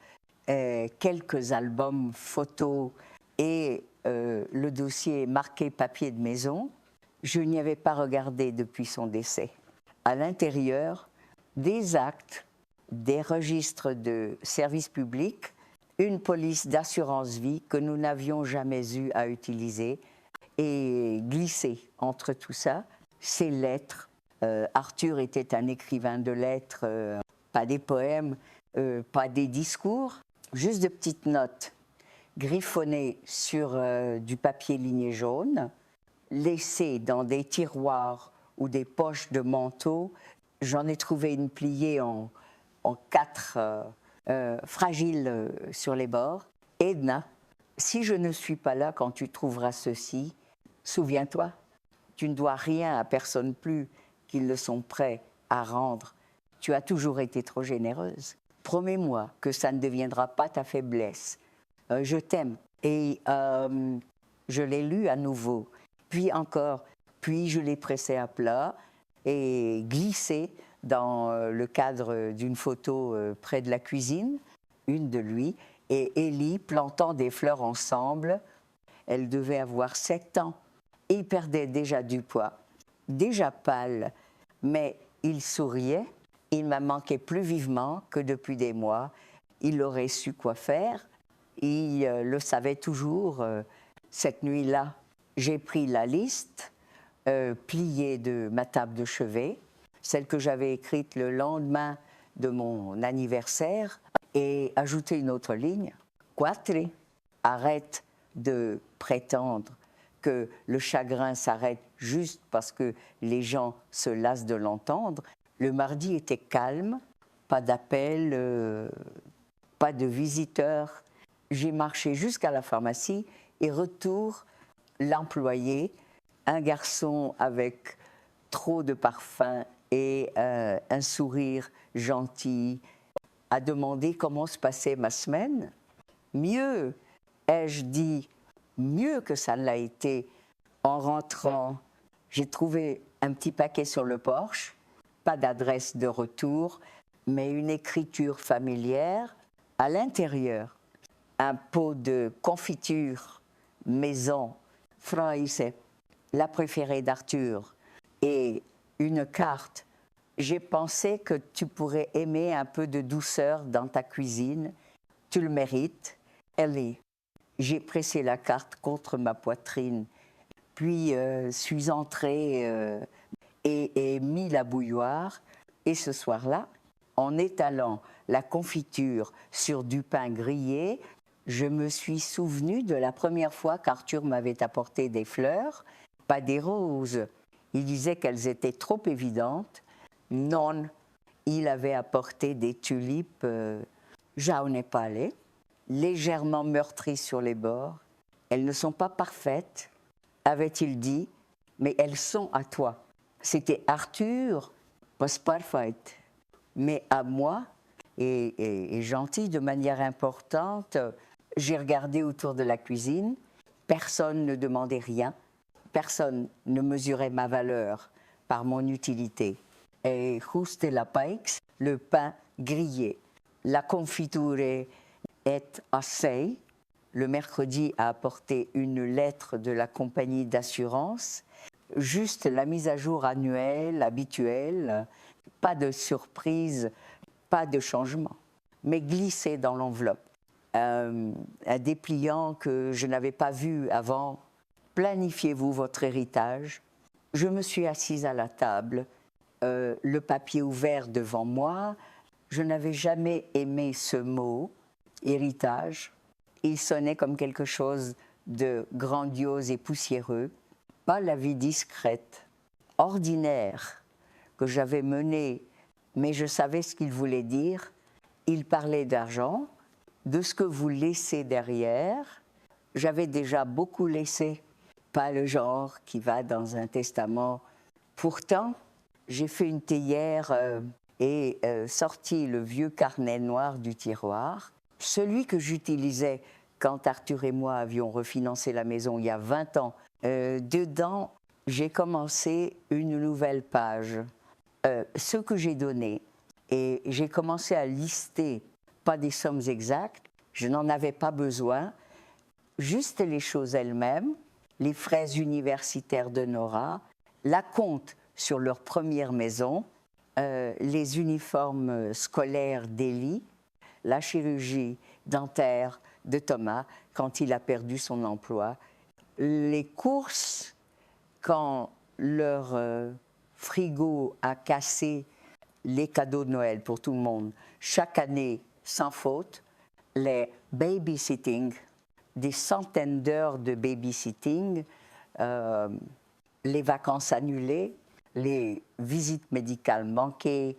quelques albums photos et le dossier marqué papier de maison, je n'y avais pas regardé depuis son décès. À l'intérieur, des actes, des registres de service public, une police d'assurance vie que nous n'avions jamais eu à utiliser, et glissé entre tout ça, ces lettres. Arthur était un écrivain de lettres, pas des poèmes, pas des discours, juste de petites notes griffonnées sur du papier ligné jaune, laissées dans des tiroirs ou des poches de manteau. J'en ai trouvé une pliée en 4 fragiles sur les bords. Edna, si je ne suis pas là quand tu trouveras ceci, souviens-toi, tu ne dois rien à personne plus qu'ils ne sont prêts à rendre. Tu as toujours été trop généreuse. Promets-moi que ça ne deviendra pas ta faiblesse. Je t'aime. Et je l'ai lu à nouveau. Puis encore, puis je l'ai pressé à plat et glissé dans le cadre d'une photo près de la cuisine, une de lui, et Élie plantant des fleurs ensemble. Elle devait avoir 7 ans. Il perdait déjà du poids, déjà pâle, mais il souriait. Il m'a manqué plus vivement que depuis des mois. Il aurait su quoi faire. Il le savait toujours. Cette nuit-là, j'ai pris la liste pliée de ma table de chevet, celle que j'avais écrite le lendemain de mon anniversaire, et ajouté une autre ligne. Quatre, arrête de prétendre que le chagrin s'arrête juste parce que les gens se lassent de l'entendre. Le mardi était calme, pas d'appel, pas de visiteurs. J'ai marché jusqu'à la pharmacie et retour, l'employé, un garçon avec trop de parfum et un sourire gentil, a demandé comment se passait ma semaine. Mieux, ai-je dit, mieux que ça ne l'a été. En rentrant, j'ai trouvé un petit paquet sur le porche, pas d'adresse de retour, mais une écriture familière. À l'intérieur, un pot de confiture maison, Fraise, la préférée d'Arthur, et une carte. J'ai pensé que tu pourrais aimer un peu de douceur dans ta cuisine. Tu le mérites. Ellie. J'ai pressé la carte contre ma poitrine, puis suis entrée et mis la bouilloire. Et ce soir-là, en étalant la confiture sur du pain grillé, je me suis souvenue de la première fois qu'Arthur m'avait apporté des fleurs, pas des roses. Il disait qu'elles étaient trop évidentes. Non, il avait apporté des tulipes jaune palais, légèrement meurtries sur les bords. Elles ne sont pas parfaites, avait-il dit, mais elles sont à toi. C'était Arthur, pas parfaite, mais à moi, et gentil de manière importante. J'ai regardé autour de la cuisine, personne ne demandait rien, personne ne mesurait ma valeur par mon utilité. Et juste la paix, le pain grillé. La confiture est assez. Le mercredi a apporté une lettre de la compagnie d'assurance, juste la mise à jour annuelle, habituelle, pas de surprise, pas de changement, mais glissé dans l'enveloppe. Un dépliant que je n'avais pas vu avant. Planifiez-vous votre héritage. Je me suis assise à la table, le papier ouvert devant moi. Je n'avais jamais aimé ce mot, héritage. Il sonnait comme quelque chose de grandiose et poussiéreux, pas la vie discrète, ordinaire que j'avais menée, mais je savais ce qu'il voulait dire. Il parlait d'argent, de ce que vous laissez derrière. J'avais déjà beaucoup laissé, pas le genre qui va dans un testament. Pourtant, j'ai fait une théière et sorti le vieux carnet noir du tiroir, celui que j'utilisais quand Arthur et moi avions refinancé la maison il y a 20 ans. Dedans, j'ai commencé une nouvelle page. Ce que j'ai donné, et j'ai commencé à lister, pas des sommes exactes, je n'en avais pas besoin, juste les choses elles-mêmes, les frais universitaires de Nora, la compte sur leur première maison, les uniformes scolaires d'Élie, la chirurgie dentaire de Thomas quand il a perdu son emploi, les courses quand leur frigo a cassé les cadeaux de Noël pour tout le monde, chaque année sans faute, les babysitting, des centaines d'heures de babysitting, les vacances annulées, les visites médicales manquées,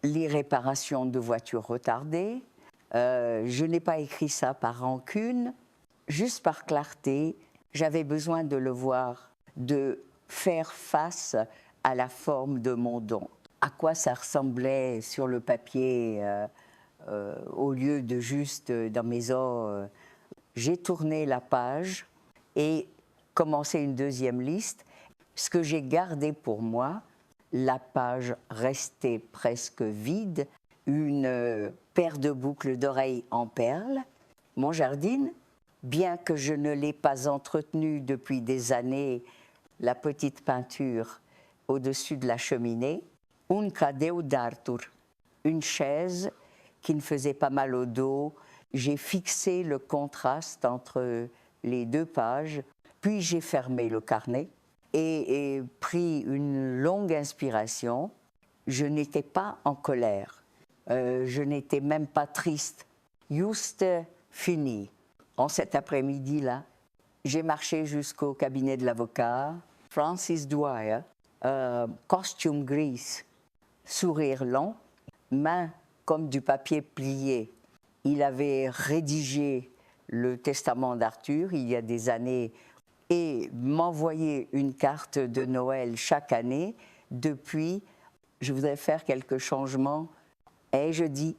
les réparations de voitures retardées. Je n'ai pas écrit ça par rancune, juste par clarté. J'avais besoin de le voir, de faire face à la forme de mon don. À quoi ça ressemblait sur le papier au lieu de juste dans mes os. J'ai tourné la page et commencé une deuxième liste. Ce que j'ai gardé pour moi, la page restait presque vide, une paire de boucles d'oreilles en perles, mon jardin, bien que je ne l'ai pas entretenu depuis des années, la petite peinture au-dessus de la cheminée, un cadeu d'Arthur, une chaise qui me faisait pas mal au dos. J'ai fixé le contraste entre les deux pages, puis j'ai fermé le carnet et pris une longue inspiration. Je n'étais pas en colère, je n'étais même pas triste, juste fini. En cet après-midi-là, j'ai marché jusqu'au cabinet de l'avocat, Francis Dwyer, costume gris, sourire long, main comme du papier plié. Il avait rédigé le testament d'Arthur il y a des années et m'envoyait une carte de Noël chaque année. Depuis, je voudrais faire quelques changements et je dis,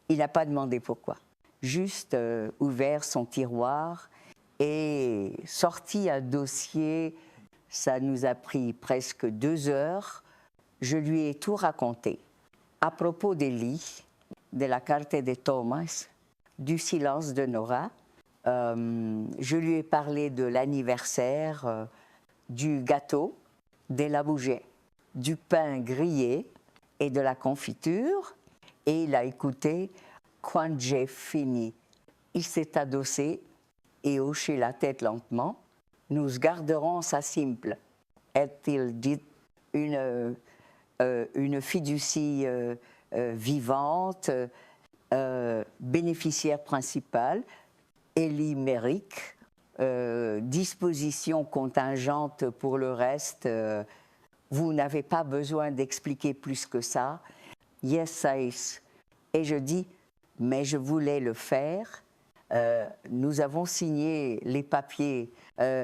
il n'a pas demandé pourquoi. Juste ouvert son tiroir et sorti un dossier. Ça nous a pris presque 2 heures. Je lui ai tout raconté. À propos des lits, de la carte de Thomas, du silence de Nora, je lui ai parlé de l'anniversaire, du gâteau, de la bougie, du pain grillé et de la confiture. Et il a écouté quand j'ai fini. Il s'est adossé et hoché la tête lentement. Nous garderons ça simple, a-t-il dit, une fiducie vivante, bénéficiaire principale, élimérique, disposition contingente pour le reste. Vous n'avez pas besoin d'expliquer plus que ça. Yes, says. Et je dis, mais je voulais le faire. Nous avons signé les papiers.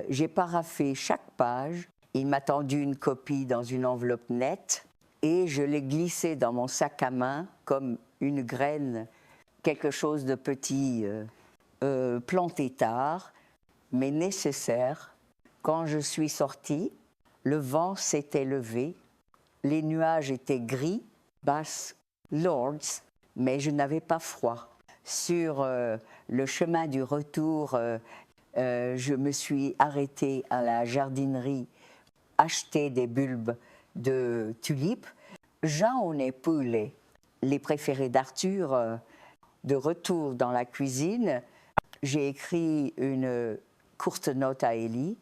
J'ai paraphé chaque page. Il m'a tendu une copie dans une enveloppe nette et je l'ai glissée dans mon sac à main comme une graine, quelque chose de petit, planté tard, mais nécessaire. Quand je suis sortie, le vent s'était levé, les nuages étaient gris, basse Lords, mais je n'avais pas froid. Sur le chemin du retour, je me suis arrêtée à la jardinerie, acheter des bulbes de tulipes. J'en ai poulet, les préférés d'Arthur. De retour dans la cuisine, j'ai écrit une courte note à Élie.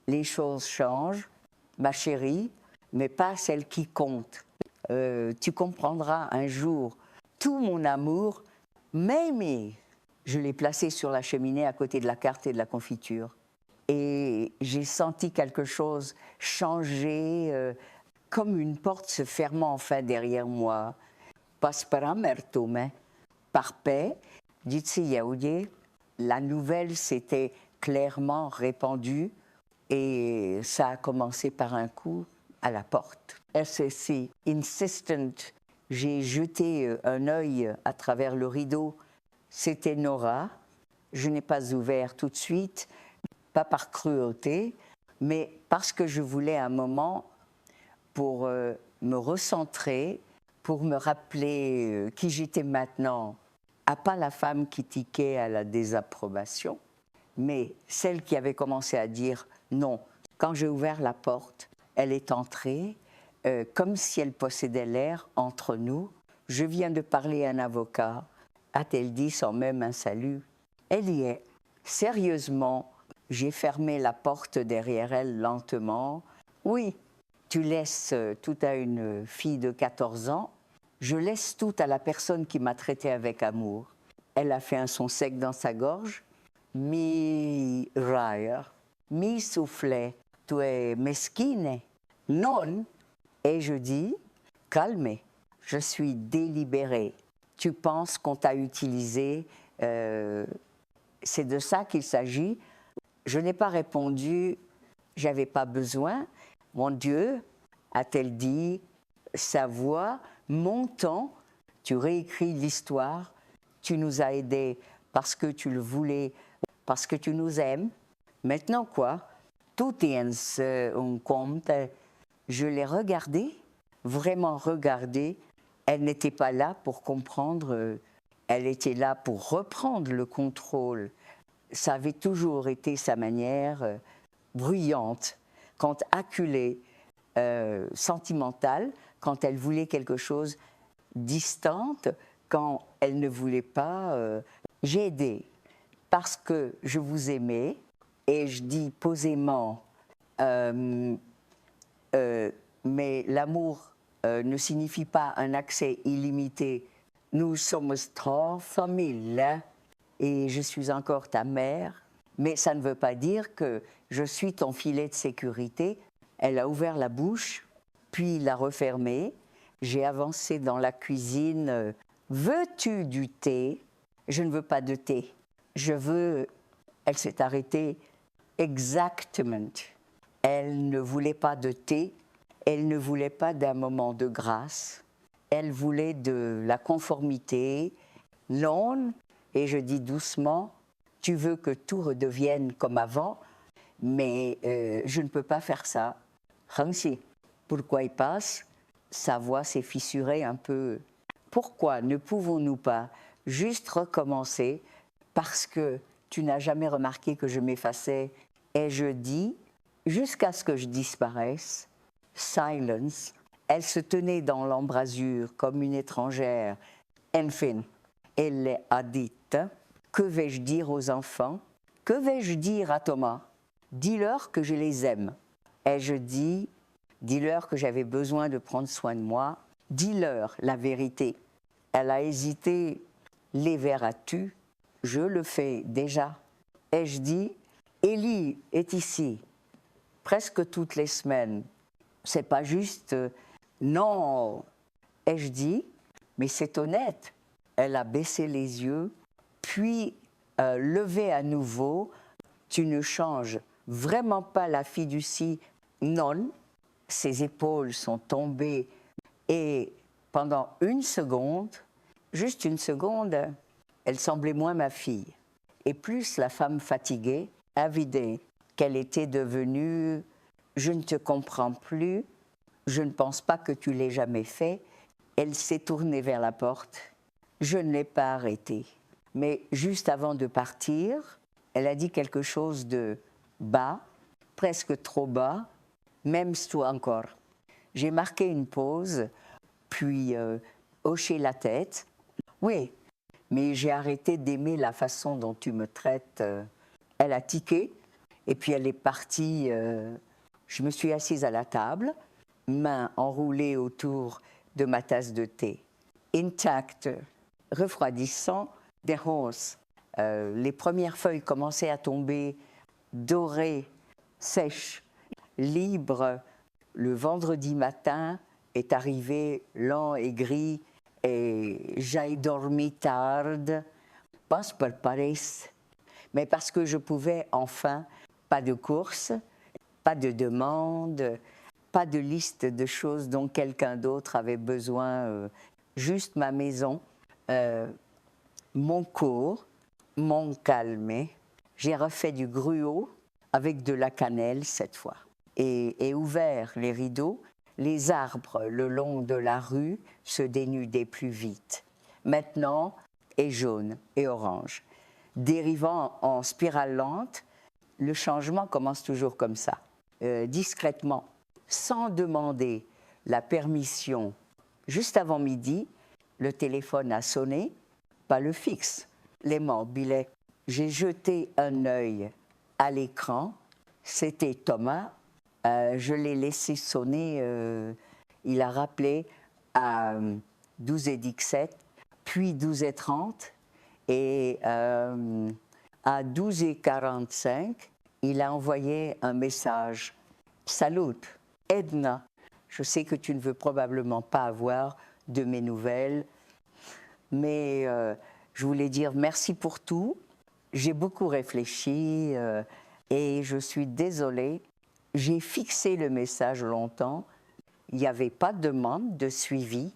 Les choses changent, ma chérie, mais pas celle qui compte. Tu comprendras un jour tout mon amour, Mamie. Je l'ai placé sur la cheminée à côté de la carte et de la confiture. Et j'ai senti quelque chose changer, comme une porte se fermant enfin derrière moi. Paspara mertome. Par paix, dit-si Yaoudé, la nouvelle s'était clairement répandue et ça a commencé par un coup à la porte. SSC, insistent, j'ai jeté un œil à travers le rideau. C'était Nora. Je n'ai pas ouvert tout de suite, pas par cruauté, mais parce que je voulais un moment pour me recentrer, pour me rappeler qui j'étais maintenant, à pas la femme qui tiquait à la désapprobation, mais celle qui avait commencé à dire non. Quand j'ai ouvert la porte, elle est entrée, comme si elle possédait l'air entre nous. Je viens de parler à un avocat, a-t-elle dit sans même un salut. Elle y est. Sérieusement, j'ai fermé la porte derrière elle lentement. Oui, tu laisses tout à une fille de 14 ans. Je laisse tout à la personne qui m'a traité avec amour. Elle a fait un son sec dans sa gorge. Mi rire, mi soufflet, tu es mesquine. Non. Et je dis, calme, je suis délibérée. Tu penses qu'on t'a utilisé, c'est de ça qu'il s'agit. Je n'ai pas répondu, j'avais pas besoin. Mon Dieu, a-t-elle dit, sa voix montant, tu réécris l'histoire, tu nous as aidés parce que tu le voulais, parce que tu nous aimes. Maintenant quoi, tout est un compte. Je l'ai regardée, vraiment regardée. Elle n'était pas là pour comprendre, elle était là pour reprendre le contrôle. Ça avait toujours été sa manière bruyante, quand acculée, sentimentale, quand elle voulait quelque chose distante, quand elle ne voulait pas. J'ai aidé parce que je vous aimais, et je dis posément, mais l'amour ne signifie pas un accès illimité. Nous sommes trois familles, et je suis encore ta mère, mais ça ne veut pas dire que je suis ton filet de sécurité. Elle a ouvert la bouche, puis l'a refermée. J'ai avancé dans la cuisine. Veux-tu du thé? Je ne veux pas de thé. Je veux... Elle s'est arrêtée exactement. Elle ne voulait pas de thé. Elle ne voulait pas d'un moment de grâce. Elle voulait de la conformité, l'on. Et je dis doucement, tu veux que tout redevienne comme avant, mais je ne peux pas faire ça. Hansi, pourquoi il passe? Sa voix s'est fissurée un peu. Pourquoi ne pouvons-nous pas juste recommencer parce que tu n'as jamais remarqué que je m'effaçais? Et je dis, jusqu'à ce que je disparaisse, silence. Elle se tenait dans l'embrasure comme une étrangère. Enfin, elle a dit, que vais-je dire aux enfants? Que vais-je dire à Thomas? Dis-leur que je les aime. Et je dis, dis-leur que j'avais besoin de prendre soin de moi. Dis-leur la vérité. Elle a hésité, les verras-tu? Je le fais déjà. Et je dis, Élie est ici, presque toutes les semaines. C'est pas juste, non. Et je dis, mais c'est honnête. Elle a baissé les yeux, puis levé à nouveau. Tu ne changes vraiment pas la fiducie, non. Ses épaules sont tombées et pendant une seconde, juste une seconde, elle semblait moins ma fille et plus la femme fatiguée, avidée, qu'elle était devenue. Je ne te comprends plus, je ne pense pas que tu l'aies jamais fait. Elle s'est tournée vers la porte. Je ne l'ai pas arrêtée. Mais juste avant de partir, elle a dit quelque chose de bas, presque trop bas, même si toi encore. J'ai marqué une pause, puis hoché la tête. Oui, mais j'ai arrêté d'aimer la façon dont tu me traites. Elle a tiqué, et puis elle est partie. Je me suis assise à la table, main enroulée autour de ma tasse de thé, intacte, refroidissant, des roses. Les premières feuilles commençaient à tomber, dorées, sèches, libres. Le vendredi matin est arrivé lent et gris, et j'ai dormi tard, pas par paresse, mais parce que je pouvais enfin, pas de course, pas de demande, pas de liste de choses dont quelqu'un d'autre avait besoin, juste ma maison, mon cours, mon calme. J'ai refait du gruau avec de la cannelle cette fois et ouvert les rideaux. Les arbres le long de la rue se dénudaient plus vite. Maintenant, est jaune et orange. Dérivant en spirale lente, le changement commence toujours comme ça, discrètement, sans demander la permission. Juste avant midi, le téléphone a sonné, pas le fixe, les mobilets. J'ai jeté un œil à l'écran, c'était Thomas. Je l'ai laissé sonner, il a rappelé à 12h17, puis 12h30, et à 12h45, il a envoyé un message. Salut, Edna, je sais que tu ne veux probablement pas avoir de mes nouvelles, mais je voulais dire merci pour tout. J'ai beaucoup réfléchi et je suis désolée. J'ai fixé le message longtemps. Il n'y avait pas de demande de suivi,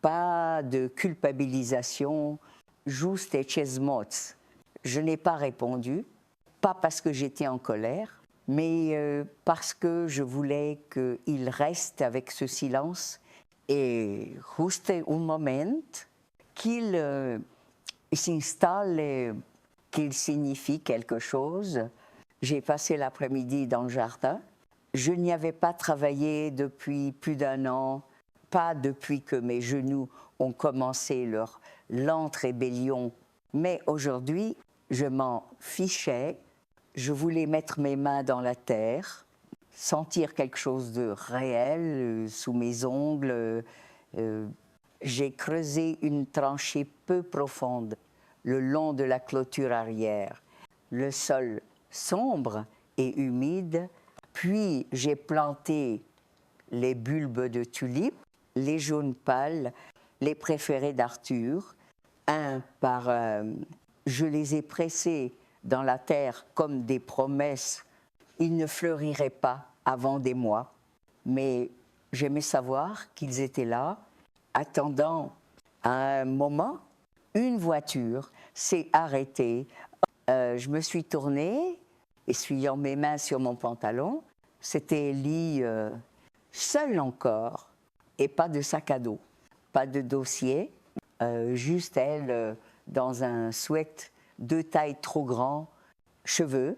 pas de culpabilisation, juste et chesmots. Je n'ai pas répondu, pas parce que j'étais en colère, mais parce que je voulais qu'il reste avec ce silence et juste un moment qu'il s'installe, qu'il signifie quelque chose. J'ai passé l'après-midi dans le jardin. Je n'y avais pas travaillé depuis plus d'un an, pas depuis que mes genoux ont commencé leur lente rébellion, mais aujourd'hui, je m'en fichais. Je voulais mettre mes mains dans la terre, sentir quelque chose de réel sous mes ongles. J'ai creusé une tranchée peu profonde le long de la clôture arrière. Le sol sombre et humide, puis j'ai planté les bulbes de tulipes, les jaunes pâles, les préférés d'Arthur, un par un. Je les ai pressés dans la terre comme des promesses. Ils ne fleuriraient pas avant des mois, mais j'aimais savoir qu'ils étaient là, attendant. À un moment, une voiture s'est arrêtée. Je me suis tournée, essuyant mes mains sur mon pantalon. C'était Ellie, seule encore, et pas de sac à dos, pas de dossier, juste elle dans un sweat de taille trop grand, cheveux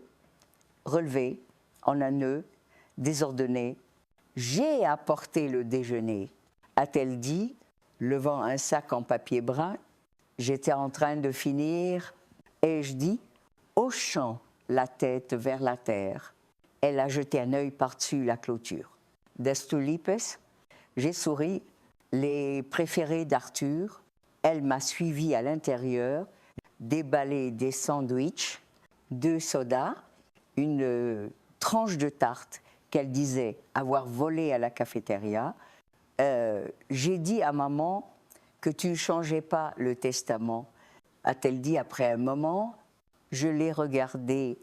relevés en un nœud, désordonnés. J'ai apporté le déjeuner, a-t-elle dit, levant un sac en papier brun. J'étais en train de finir, ai-je dit, hochant la tête vers la terre. Elle a jeté un œil par-dessus la clôture. Des tulipes, j'ai souri, les préférés d'Arthur. Elle m'a suivi à l'intérieur, déballé des sandwichs, 2 sodas, une tranche de tarte qu'elle disait avoir volée à la cafétéria. J'ai dit à maman que tu ne changeais pas le testament, a-t-elle dit après un moment. Je l'ai regardée,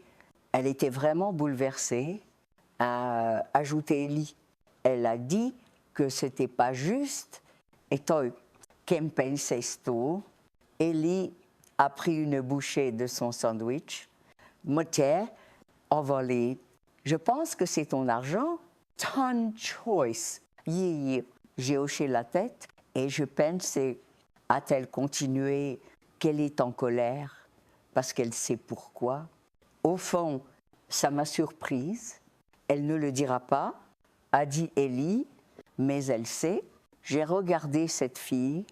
elle était vraiment bouleversée, a ajouté Ellie. Elle a dit que ce n'était pas juste, et toi, qu'en penses-tu? Ellie a pris une bouchée de son sandwich, moitié envolée. Je pense que c'est ton argent, ton choice. J'ai hoché la tête et je pensais, a-t-elle continué, qu'elle est en colère parce qu'elle sait pourquoi. Au fond, ça m'a surprise. Elle ne le dira pas, a dit Ellie, mais elle sait. J'ai regardé cette fille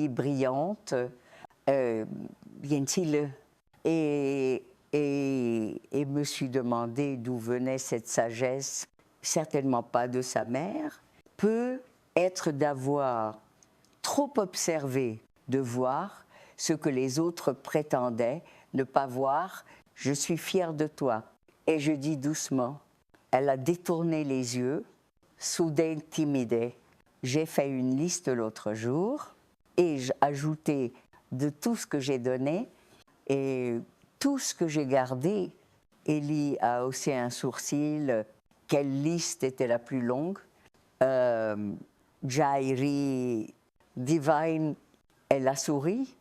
brillante, gentille, et me suis demandé d'où venait cette sagesse, certainement pas de sa mère, peut être d'avoir trop observé, de voir ce que les autres prétendaient ne pas voir. Je suis fière de toi. Et je dis doucement, elle a détourné les yeux, soudain timidée. J'ai fait une liste l'autre jour et j'ai ajouté de tout ce que j'ai donné et tout ce que j'ai gardé. Ellie a haussé un sourcil. Quelle liste était la plus longue? Jairi, Divine, elle a souri.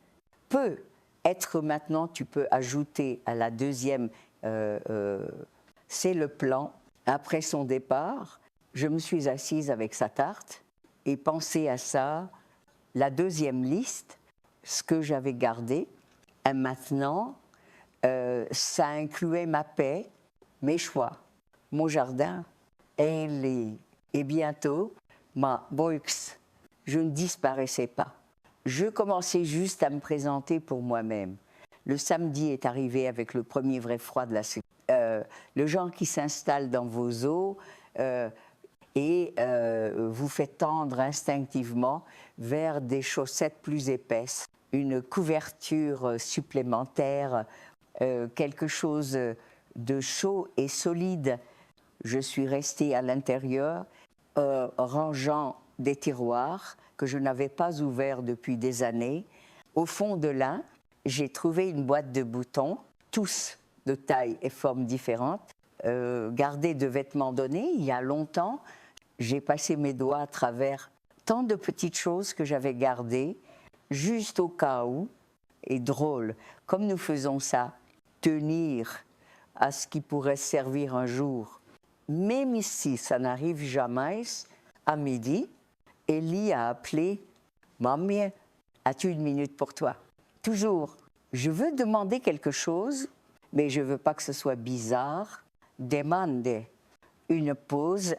Peut être maintenant, tu peux ajouter à la deuxième, c'est le plan. Après son départ, je me suis assise avec sa tarte et pensé à ça, la deuxième liste, ce que j'avais gardé. Et maintenant, ça incluait ma paix, mes choix, mon jardin et bientôt, ma box. Je ne disparaissais pas. Je commençais juste à me présenter pour moi-même. Le samedi est arrivé avec le premier vrai froid de la saison. Le genre qui s'installe dans vos os et vous fait tendre instinctivement vers des chaussettes plus épaisses, une couverture supplémentaire, quelque chose de chaud et solide. Je suis restée à l'intérieur, rangeant des tiroirs que je n'avais pas ouverts depuis des années. Au fond de l'un, j'ai trouvé une boîte de boutons, tous de taille et forme différentes, gardés de vêtements donnés il y a longtemps. j'ai passé mes doigts à travers tant de petites choses que j'avais gardées, juste au cas où, et drôle, comme nous faisons ça, tenir à ce qui pourrait servir un jour. Même si ça n'arrive jamais, à midi, Ellie a appelé « Mamie, as-tu une minute pour toi ?» Toujours, je veux demander quelque chose, mais je ne veux pas que ce soit bizarre. Demande une pause.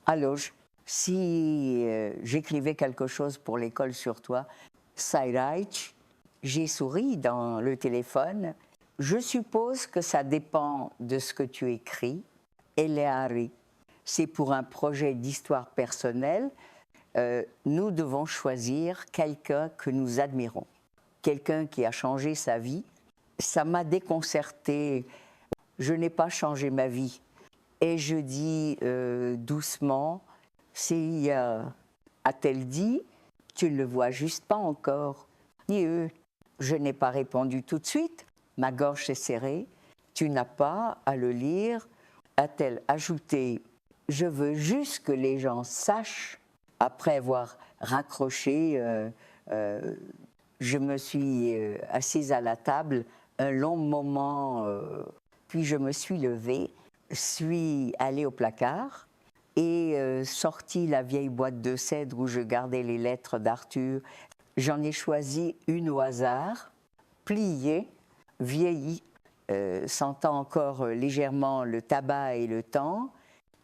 Alors, si j'écrivais quelque chose pour l'école sur toi, Sairach, j'ai souri dans le téléphone. Je suppose que ça dépend de ce que tu écris. Eleari, c'est pour un projet d'histoire personnelle. Nous devons choisir quelqu'un que nous admirons, quelqu'un qui a changé sa vie. Ça m'a déconcertée. Je n'ai pas changé ma vie. Et je dis doucement, si a-t-elle dit, tu ne le vois juste pas encore. Ni eux. Je n'ai pas répondu tout de suite. Ma gorge est serrée. Tu n'as pas à le lire. A-t-elle ajouté, je veux juste que les gens sachent. Après avoir raccroché, je me suis assise à la table un long moment, puis je me suis levée, suis allée au placard et sorti la vieille boîte de cèdre où je gardais les lettres d'Arthur. J'en ai choisi une au hasard, pliée, vieillie, sentant encore légèrement le tabac et le temps.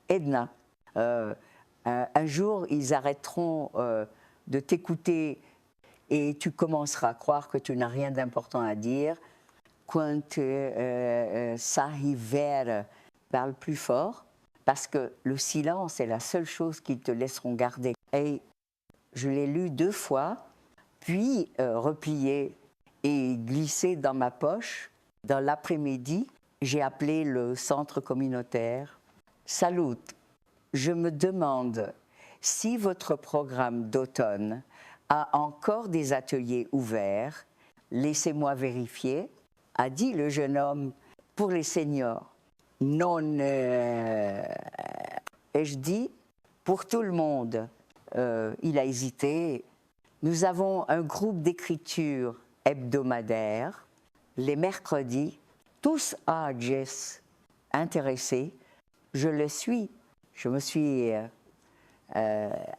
Edna. Un jour, ils arrêteront de t'écouter et tu commenceras à croire que tu n'as rien d'important à dire. Quand Sahiver parle plus fort, parce que le silence est la seule chose qu'ils te laisseront garder. Et je l'ai lu 2 fois, puis replié et glissé dans ma poche. Dans l'après-midi, j'ai appelé le centre communautaire. Salut, je me demande si votre programme d'automne a encore des ateliers ouverts. Laissez-moi vérifier, a dit le jeune homme, pour les seniors. Non, et je dis, pour tout le monde. Il a hésité. Nous avons un groupe d'écriture hebdomadaire, les mercredis, tous âges intéressés. Je le suis. Je me suis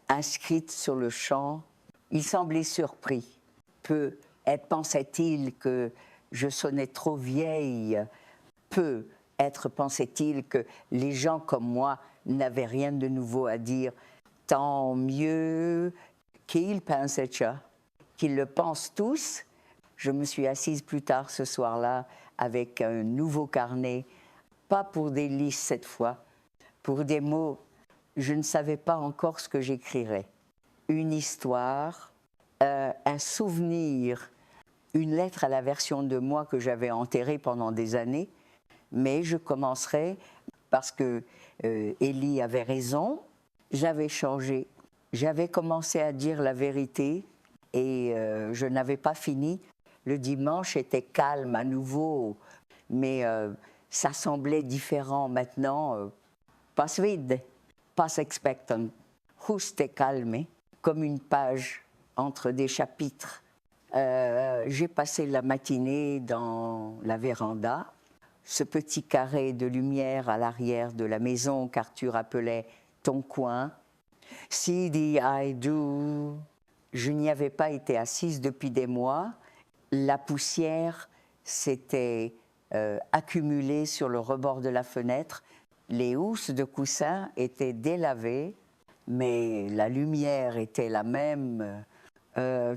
inscrite sur le champ. Il semblait surpris. Peut-être pensait-il que je sonnais trop vieille. Peut-être pensait-il que les gens comme moi n'avaient rien de nouveau à dire. Tant mieux qu'ils pensaient ça, qu'ils le pensent tous. Je me suis assise plus tard ce soir-là avec un nouveau carnet, pas pour des listes cette fois, pour des mots. Je ne savais pas encore ce que j'écrirais. Une histoire, un souvenir, une lettre à la version de moi que j'avais enterrée pendant des années, mais je commencerai parce que Ellie avait raison, j'avais changé. J'avais commencé à dire la vérité et je n'avais pas fini. Le dimanche était calme à nouveau, mais ça semblait différent maintenant. Pas vide, pas expectant, juste calme, comme une page entre des chapitres. J'ai passé la matinée dans la véranda, ce petit carré de lumière à l'arrière de la maison qu'Arthur appelait « ton coin ». Si dit I do, je n'y avais pas été assise depuis des mois. La poussière s'était accumulée sur le rebord de la fenêtre. Les housses de coussin étaient délavées, mais la lumière était la même,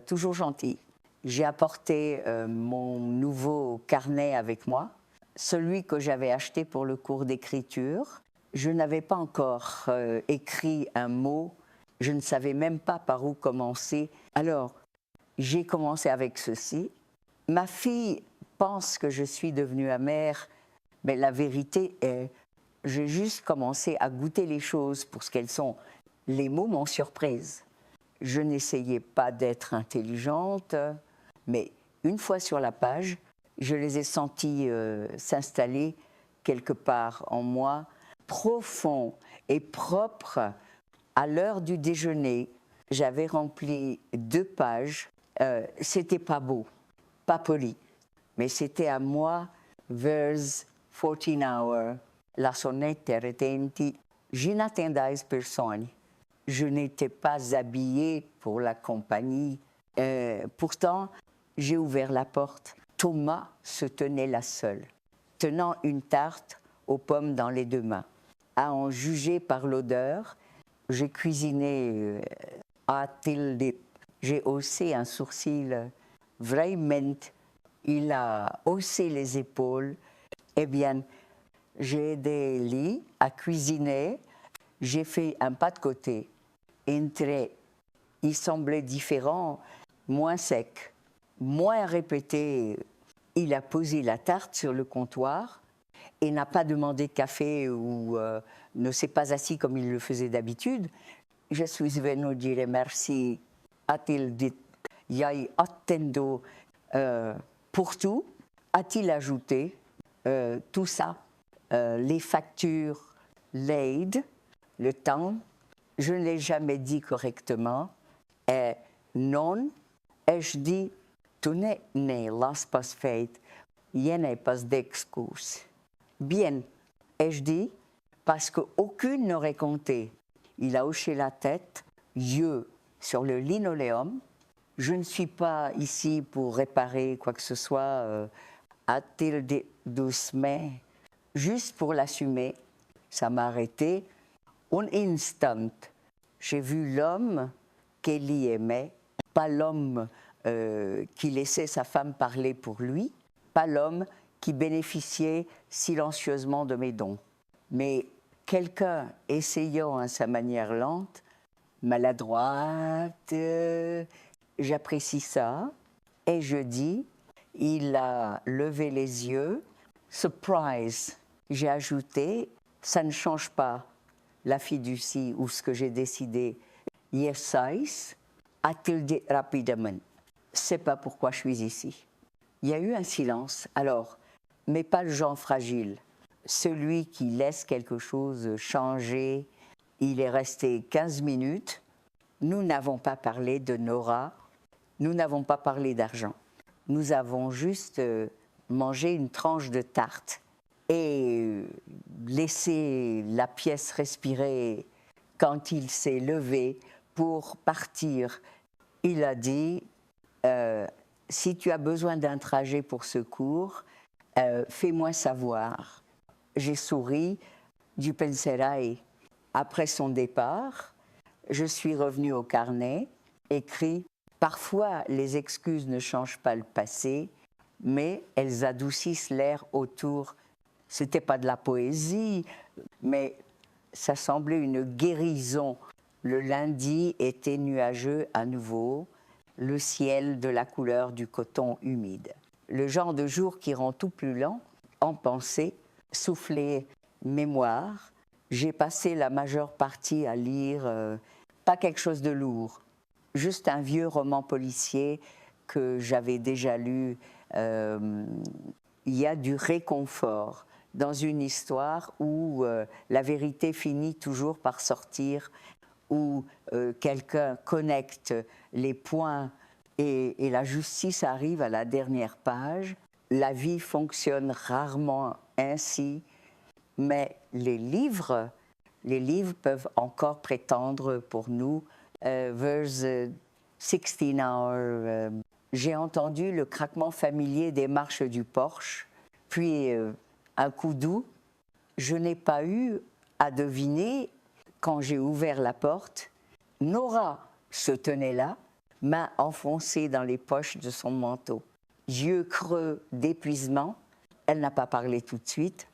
toujours gentille. J'ai apporté mon nouveau carnet avec moi, celui que j'avais acheté pour le cours d'écriture. Je n'avais pas encore écrit un mot, je ne savais même pas par où commencer. Alors, j'ai commencé avec ceci. Ma fille pense que je suis devenue amère, mais la vérité est, j'ai juste commencé à goûter les choses pour ce qu'elles sont. Les mots m'ont surprise. Je n'essayais pas d'être intelligente, mais une fois sur la page, je les ai sentis s'installer quelque part en moi, profond et propre À l'heure du déjeuner, j'avais rempli 2 pages. C'était pas beau, pas poli, mais c'était à moi, vers 14 hour, la sonnette retenti, je n'attendais personne. Je n'étais pas habillée pour la compagnie. Pourtant, j'ai ouvert la porte. Thomas se tenait là seul, tenant une tarte aux pommes dans les 2 mains. À en juger par l'odeur, j'ai cuisiné j'ai haussé un sourcil. Vraiment, il a haussé les épaules. Eh bien, j'ai aidé Lee à cuisiner. J'ai fait un pas de côté. Il semblait différent, moins sec, moins répété. Il a posé la tarte sur le comptoir et n'a pas demandé de café ou ne s'est pas assis comme il le faisait d'habitude. Je suis venue dire merci, a-t-il dit, yai attendo pour tout, a-t-il ajouté, tout ça, les factures, l'aide, le temps, je ne l'ai jamais dit correctement, et non, ai-je dit, tu n'es l'as pas fait, je n'ai pas d'excuse. Bien, ai-je dit, parce qu'aucune n'aurait compté. Il a hoché la tête, yeux sur le linoléum. Je ne suis pas ici pour réparer quoi que ce soit, a-t-il dit doucement, juste pour l'assumer. Ça m'a arrêté. Un instant, j'ai vu l'homme qu'Élie aimait, pas l'homme qui laissait sa femme parler pour lui, pas l'homme qui bénéficiait silencieusement de mes dons, mais quelqu'un essayant à sa manière lente, maladroite, j'apprécie ça, et je dis, il a levé les yeux, surprise, j'ai ajouté, ça ne change pas la fiducie ou ce que j'ai décidé, yes, a-t-il dit rapidement, c'est pas pourquoi je suis ici. Il y a eu un silence, alors, mais pas le genre fragile. Celui qui laisse quelque chose changer, il est resté 15 minutes. Nous n'avons pas parlé de Nora, nous n'avons pas parlé d'argent. Nous avons juste mangé une tranche de tarte et laissé la pièce respirer. Quand il s'est levé pour partir, il a dit si tu as besoin d'un trajet pour ce cours, fais-moi savoir. J'ai souri, du penserai. Après son départ, je suis revenue au carnet, écrit « Parfois, les excuses ne changent pas le passé, mais elles adoucissent l'air autour. » C'était pas de la poésie, mais ça semblait une guérison. Le lundi était nuageux à nouveau, le ciel de la couleur du coton humide. Le genre de jour qui rend tout plus lent, en pensée, souffler mémoire. J'ai passé la majeure partie à lire, pas quelque chose de lourd, juste un vieux roman policier que j'avais déjà lu. Il y a du réconfort dans une histoire où la vérité finit toujours par sortir, où quelqu'un connecte les points et la justice arrive à la dernière page. La vie fonctionne rarement ainsi, mais les livres peuvent encore prétendre pour nous. Vers 16 hours, j'ai entendu le craquement familier des marches du porche, puis un coup doux. Je n'ai pas eu à deviner, quand j'ai ouvert la porte, Nora se tenait là, main enfoncée dans les poches de son manteau. Yeux creux d'épuisement, elle n'a pas parlé tout de suite,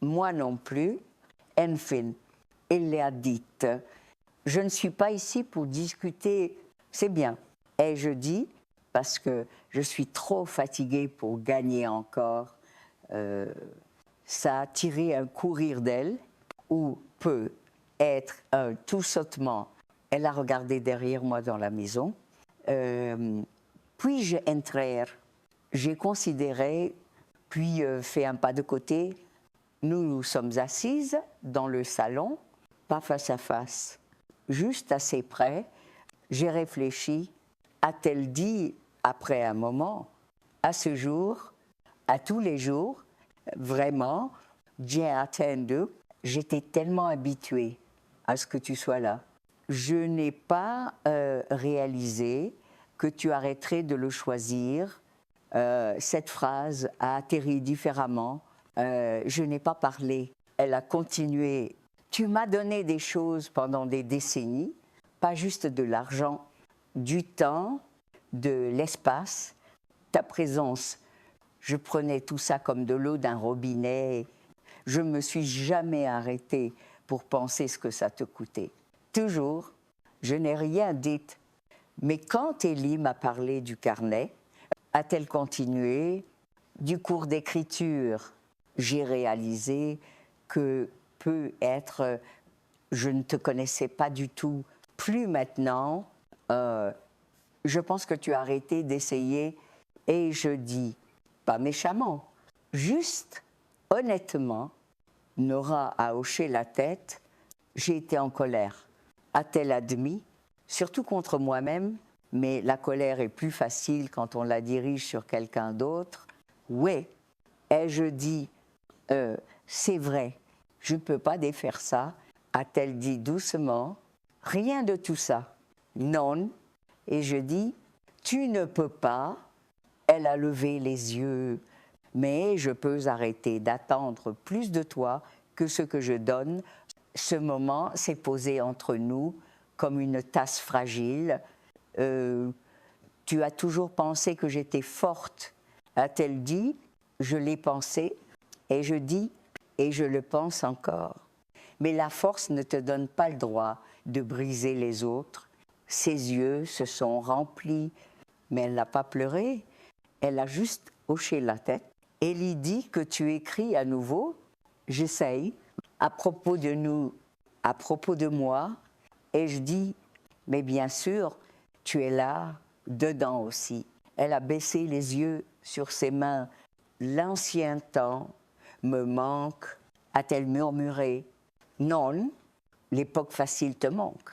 moi non plus. Enfin, elle l'a dit. Je ne suis pas ici pour discuter, c'est bien. Ai-je dit, parce que je suis trop fatiguée pour gagner encore. Ça a tiré un coup rire d'elle, ou peut être un tout sautement. Elle a regardé derrière moi dans la maison. Puis-je entrer? J'ai considéré, puis fait un pas de côté. Nous nous sommes assises dans le salon, pas face à face. juste assez près. J'ai réfléchi, a-t-elle dit, après un moment, à ce jour, à tous les jours, vraiment, j'ai attendu, j'étais tellement habituée à ce que tu sois là. Je n'ai pas réalisé que tu arrêterais de le choisir. Cette phrase a atterri différemment. Je n'ai pas parlé. Elle a continué. Tu m'as donné des choses pendant des décennies, pas juste de l'argent, du temps, de l'espace, ta présence. Je prenais tout ça comme de l'eau d'un robinet. Je ne me suis jamais arrêtée pour penser ce que ça te coûtait. Toujours, je n'ai rien dit. Mais quand Élie m'a parlé du carnet, a-t-elle continué, du cours d'écriture, j'ai réalisé que peut-être je ne te connaissais pas du tout. Plus maintenant, je pense que tu as arrêté d'essayer et je dis, pas méchamment, juste, honnêtement, Nora a hoché la tête, j'ai été en colère. A-t-elle admis, surtout contre moi-même, mais la colère est plus facile quand on la dirige sur quelqu'un d'autre. Oui, ai-je dit, c'est vrai, je ne peux pas défaire ça. A-t-elle dit doucement, rien de tout ça. Non. Et je dis, tu ne peux pas. Elle a levé les yeux, mais je peux arrêter d'attendre plus de toi que ce que je donne. Ce moment s'est posé entre nous comme une tasse fragile. Tu as toujours pensé que j'étais forte, a-t-elle dit. Je l'ai pensé, et je dis, et je le pense encore. Mais la force ne te donne pas le droit de briser les autres. Ses yeux se sont remplis, mais elle n'a pas pleuré. Elle a juste hoché la tête. Élie dit que tu écris à nouveau. J'essaye. À propos de nous, à propos de moi. Et je dis, mais bien sûr, tu es là, dedans aussi. Elle a baissé les yeux sur ses mains. L'ancien temps me manque, a-t-elle murmuré. Non, l'époque facile te manque.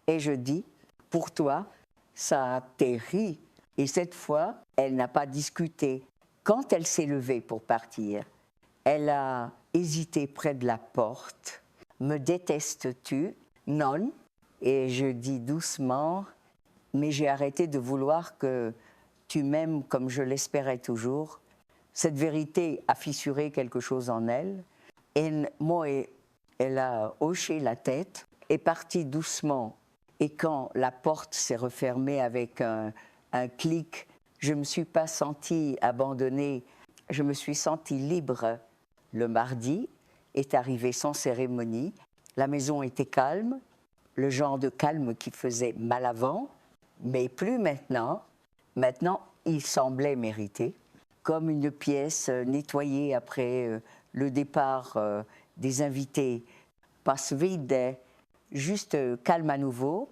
Et je dis, pour toi, ça a atterri. Et cette fois, elle n'a pas discuté. Quand elle s'est levée pour partir, elle a hésité près de la porte. Me détestes-tu? Non. Et je dis doucement, mais j'ai arrêté de vouloir que tu m'aimes comme je l'espérais toujours. Cette vérité a fissuré quelque chose en elle. Et moi, elle a hoché la tête, est partie doucement. Et quand la porte s'est refermée avec un clic, je ne me suis pas sentie abandonnée, je me suis sentie libre. Le mardi est arrivé sans cérémonie, la maison était calme, le genre de calme qui faisait mal avant, mais plus maintenant. Maintenant, il semblait mériter, comme une pièce nettoyée après le départ des invités, passe vide, juste calme à nouveau.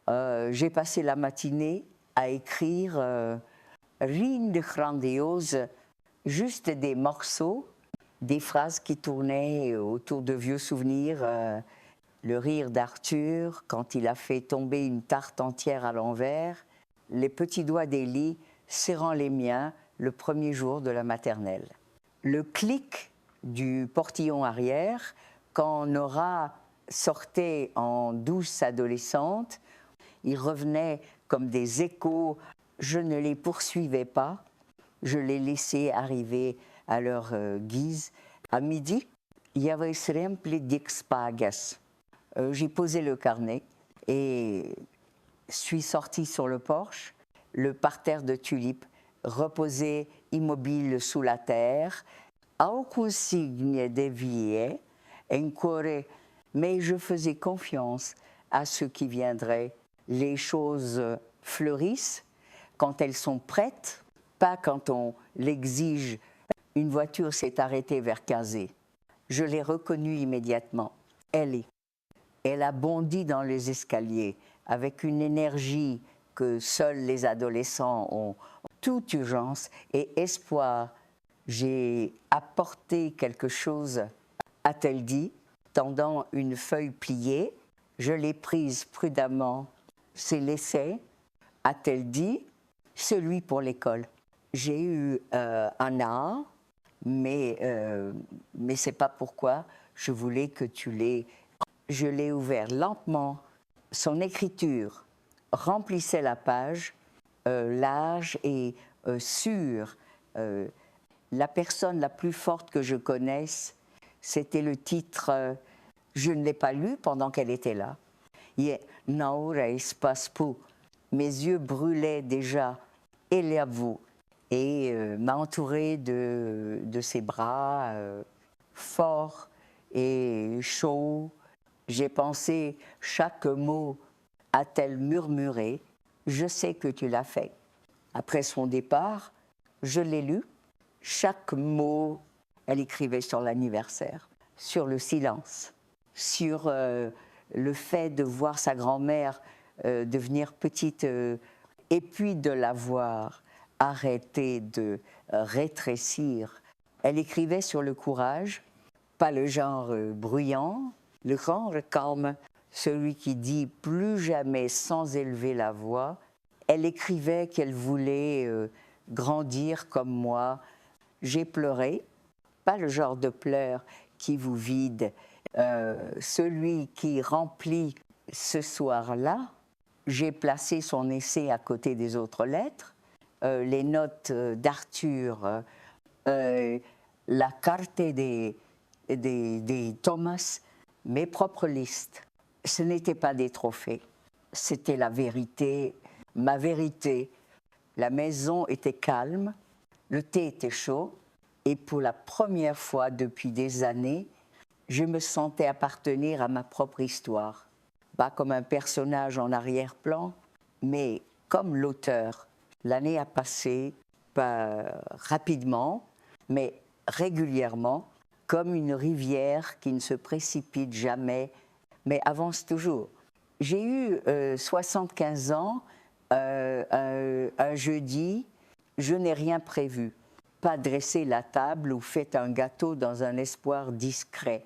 J'ai passé la matinée à écrire rien de grandiose, juste des morceaux, des phrases qui tournaient autour de vieux souvenirs. Le rire d'Arthur quand il a fait tomber une tarte entière à l'envers, les petits doigts d'Élie serrant les miens le premier jour de la maternelle. Le clic du portillon arrière, quand Nora sortait en douce adolescente, il revenait comme des échos. Je ne les poursuivais pas, je les laissais arriver à leur guise. À midi, il y avait rempli d'expagas. J'ai posé le carnet et suis sortie sur le porche, le parterre de tulipes reposait immobile sous la terre, aucun signe dévié, encore, mais je faisais confiance à ce qui viendrait. Les choses fleurissent quand elles sont prêtes, pas quand on l'exige. Une voiture s'est arrêtée vers Cazé. Je l'ai reconnue immédiatement. Elle a bondi dans les escaliers avec une énergie que seuls les adolescents ont. Toute urgence et espoir. J'ai apporté quelque chose, a-t-elle dit, tendant une feuille pliée. Je l'ai prise prudemment. C'est l'essai, a-t-elle dit, celui pour l'école. J'ai eu un A, mais c'est pas pourquoi je voulais que tu l'aies. Je l'ai ouvert lentement. Son écriture remplissait la page, large et sûre. La personne la plus forte que je connaisse, c'était le titre, je ne l'ai pas lu pendant qu'elle était là. Naura Espaspu. Mes yeux brûlaient déjà, Eliavu, et m'a entouré de ses bras forts et chauds. J'ai pensé, chaque mot a-t-elle murmuré, je sais que tu l'as fait. Après son départ, je l'ai lu. Chaque mot, elle écrivait sur l'anniversaire, sur le silence, sur le fait de voir sa grand-mère devenir petite et puis de la voir arrêter de rétrécir. Elle écrivait sur le courage, pas le genre bruyant, le genre calme, celui qui dit plus jamais sans élever la voix. Elle écrivait qu'elle voulait grandir comme moi. J'ai pleuré, pas le genre de pleurs qui vous vide, celui qui remplit ce soir-là. J'ai placé son essai à côté des autres lettres, les notes d'Arthur, la carte des Thomas, mes propres listes. Ce n'étaient pas des trophées, c'était la vérité, ma vérité. La maison était calme, le thé était chaud, et pour la première fois depuis des années, je me sentais appartenir à ma propre histoire. Pas comme un personnage en arrière-plan, mais comme l'auteur. L'année a passé, pas rapidement, mais régulièrement, comme une rivière qui ne se précipite jamais, mais avance toujours. J'ai eu 75 ans, un jeudi, je n'ai rien prévu. Pas dresser la table ou fait un gâteau dans un espoir discret.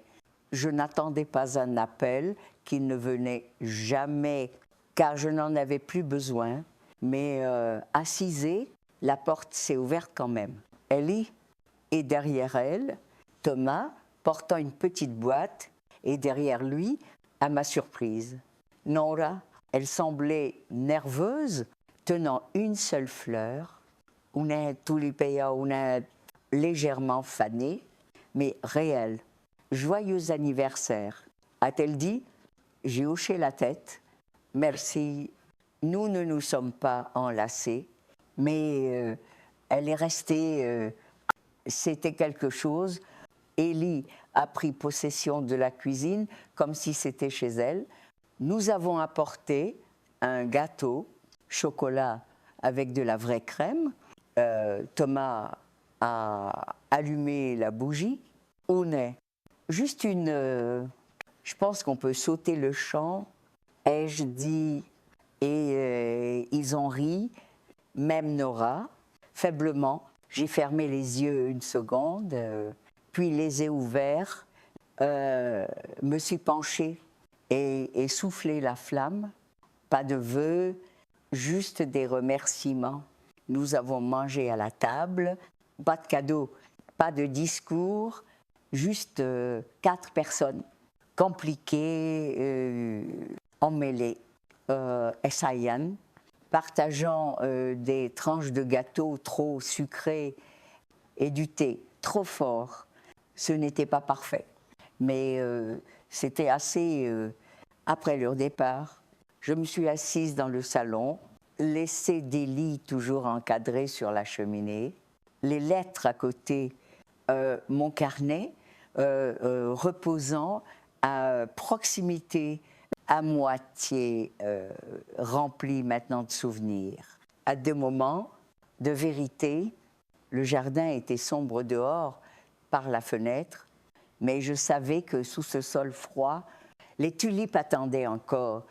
Je n'attendais pas un appel qui ne venait jamais, car je n'en avais plus besoin. Mais assisée, la porte s'est ouverte quand même. Ellie est derrière elle, Thomas portant une petite boîte, et derrière lui, à ma surprise, Nora, elle semblait nerveuse, tenant une seule fleur, une tulipea, une légèrement fanée, mais réelle. Joyeux anniversaire, a-t-elle dit. J'ai hoché la tête. Merci, nous ne nous sommes pas enlacés, mais elle est restée, c'était quelque chose. Ellie a pris possession de la cuisine comme si c'était chez elle. Nous avons apporté un gâteau, chocolat avec de la vraie crème. Thomas a allumé la bougie. On est juste je pense qu'on peut sauter le champ. Ai-je dit, et ils ont ri, même Nora, faiblement. J'ai fermé les yeux une seconde, puis les ai ouverts, me suis penchée et soufflé la flamme. Pas de vœux, juste des remerciements. Nous avons mangé à la table, pas de cadeaux, pas de discours, juste 4 personnes compliquées, emmêlées, essayan, partageant des tranches de gâteau trop sucrées et du thé trop fort. Ce n'était pas parfait, mais c'était assez... après leur départ, je me suis assise dans le salon, laissé des lits toujours encadrés sur la cheminée, les lettres à côté, mon carnet reposant à proximité, à moitié rempli maintenant de souvenirs. À des moments de vérité, le jardin était sombre dehors par la fenêtre, mais je savais que sous ce sol froid, les tulipes attendaient encore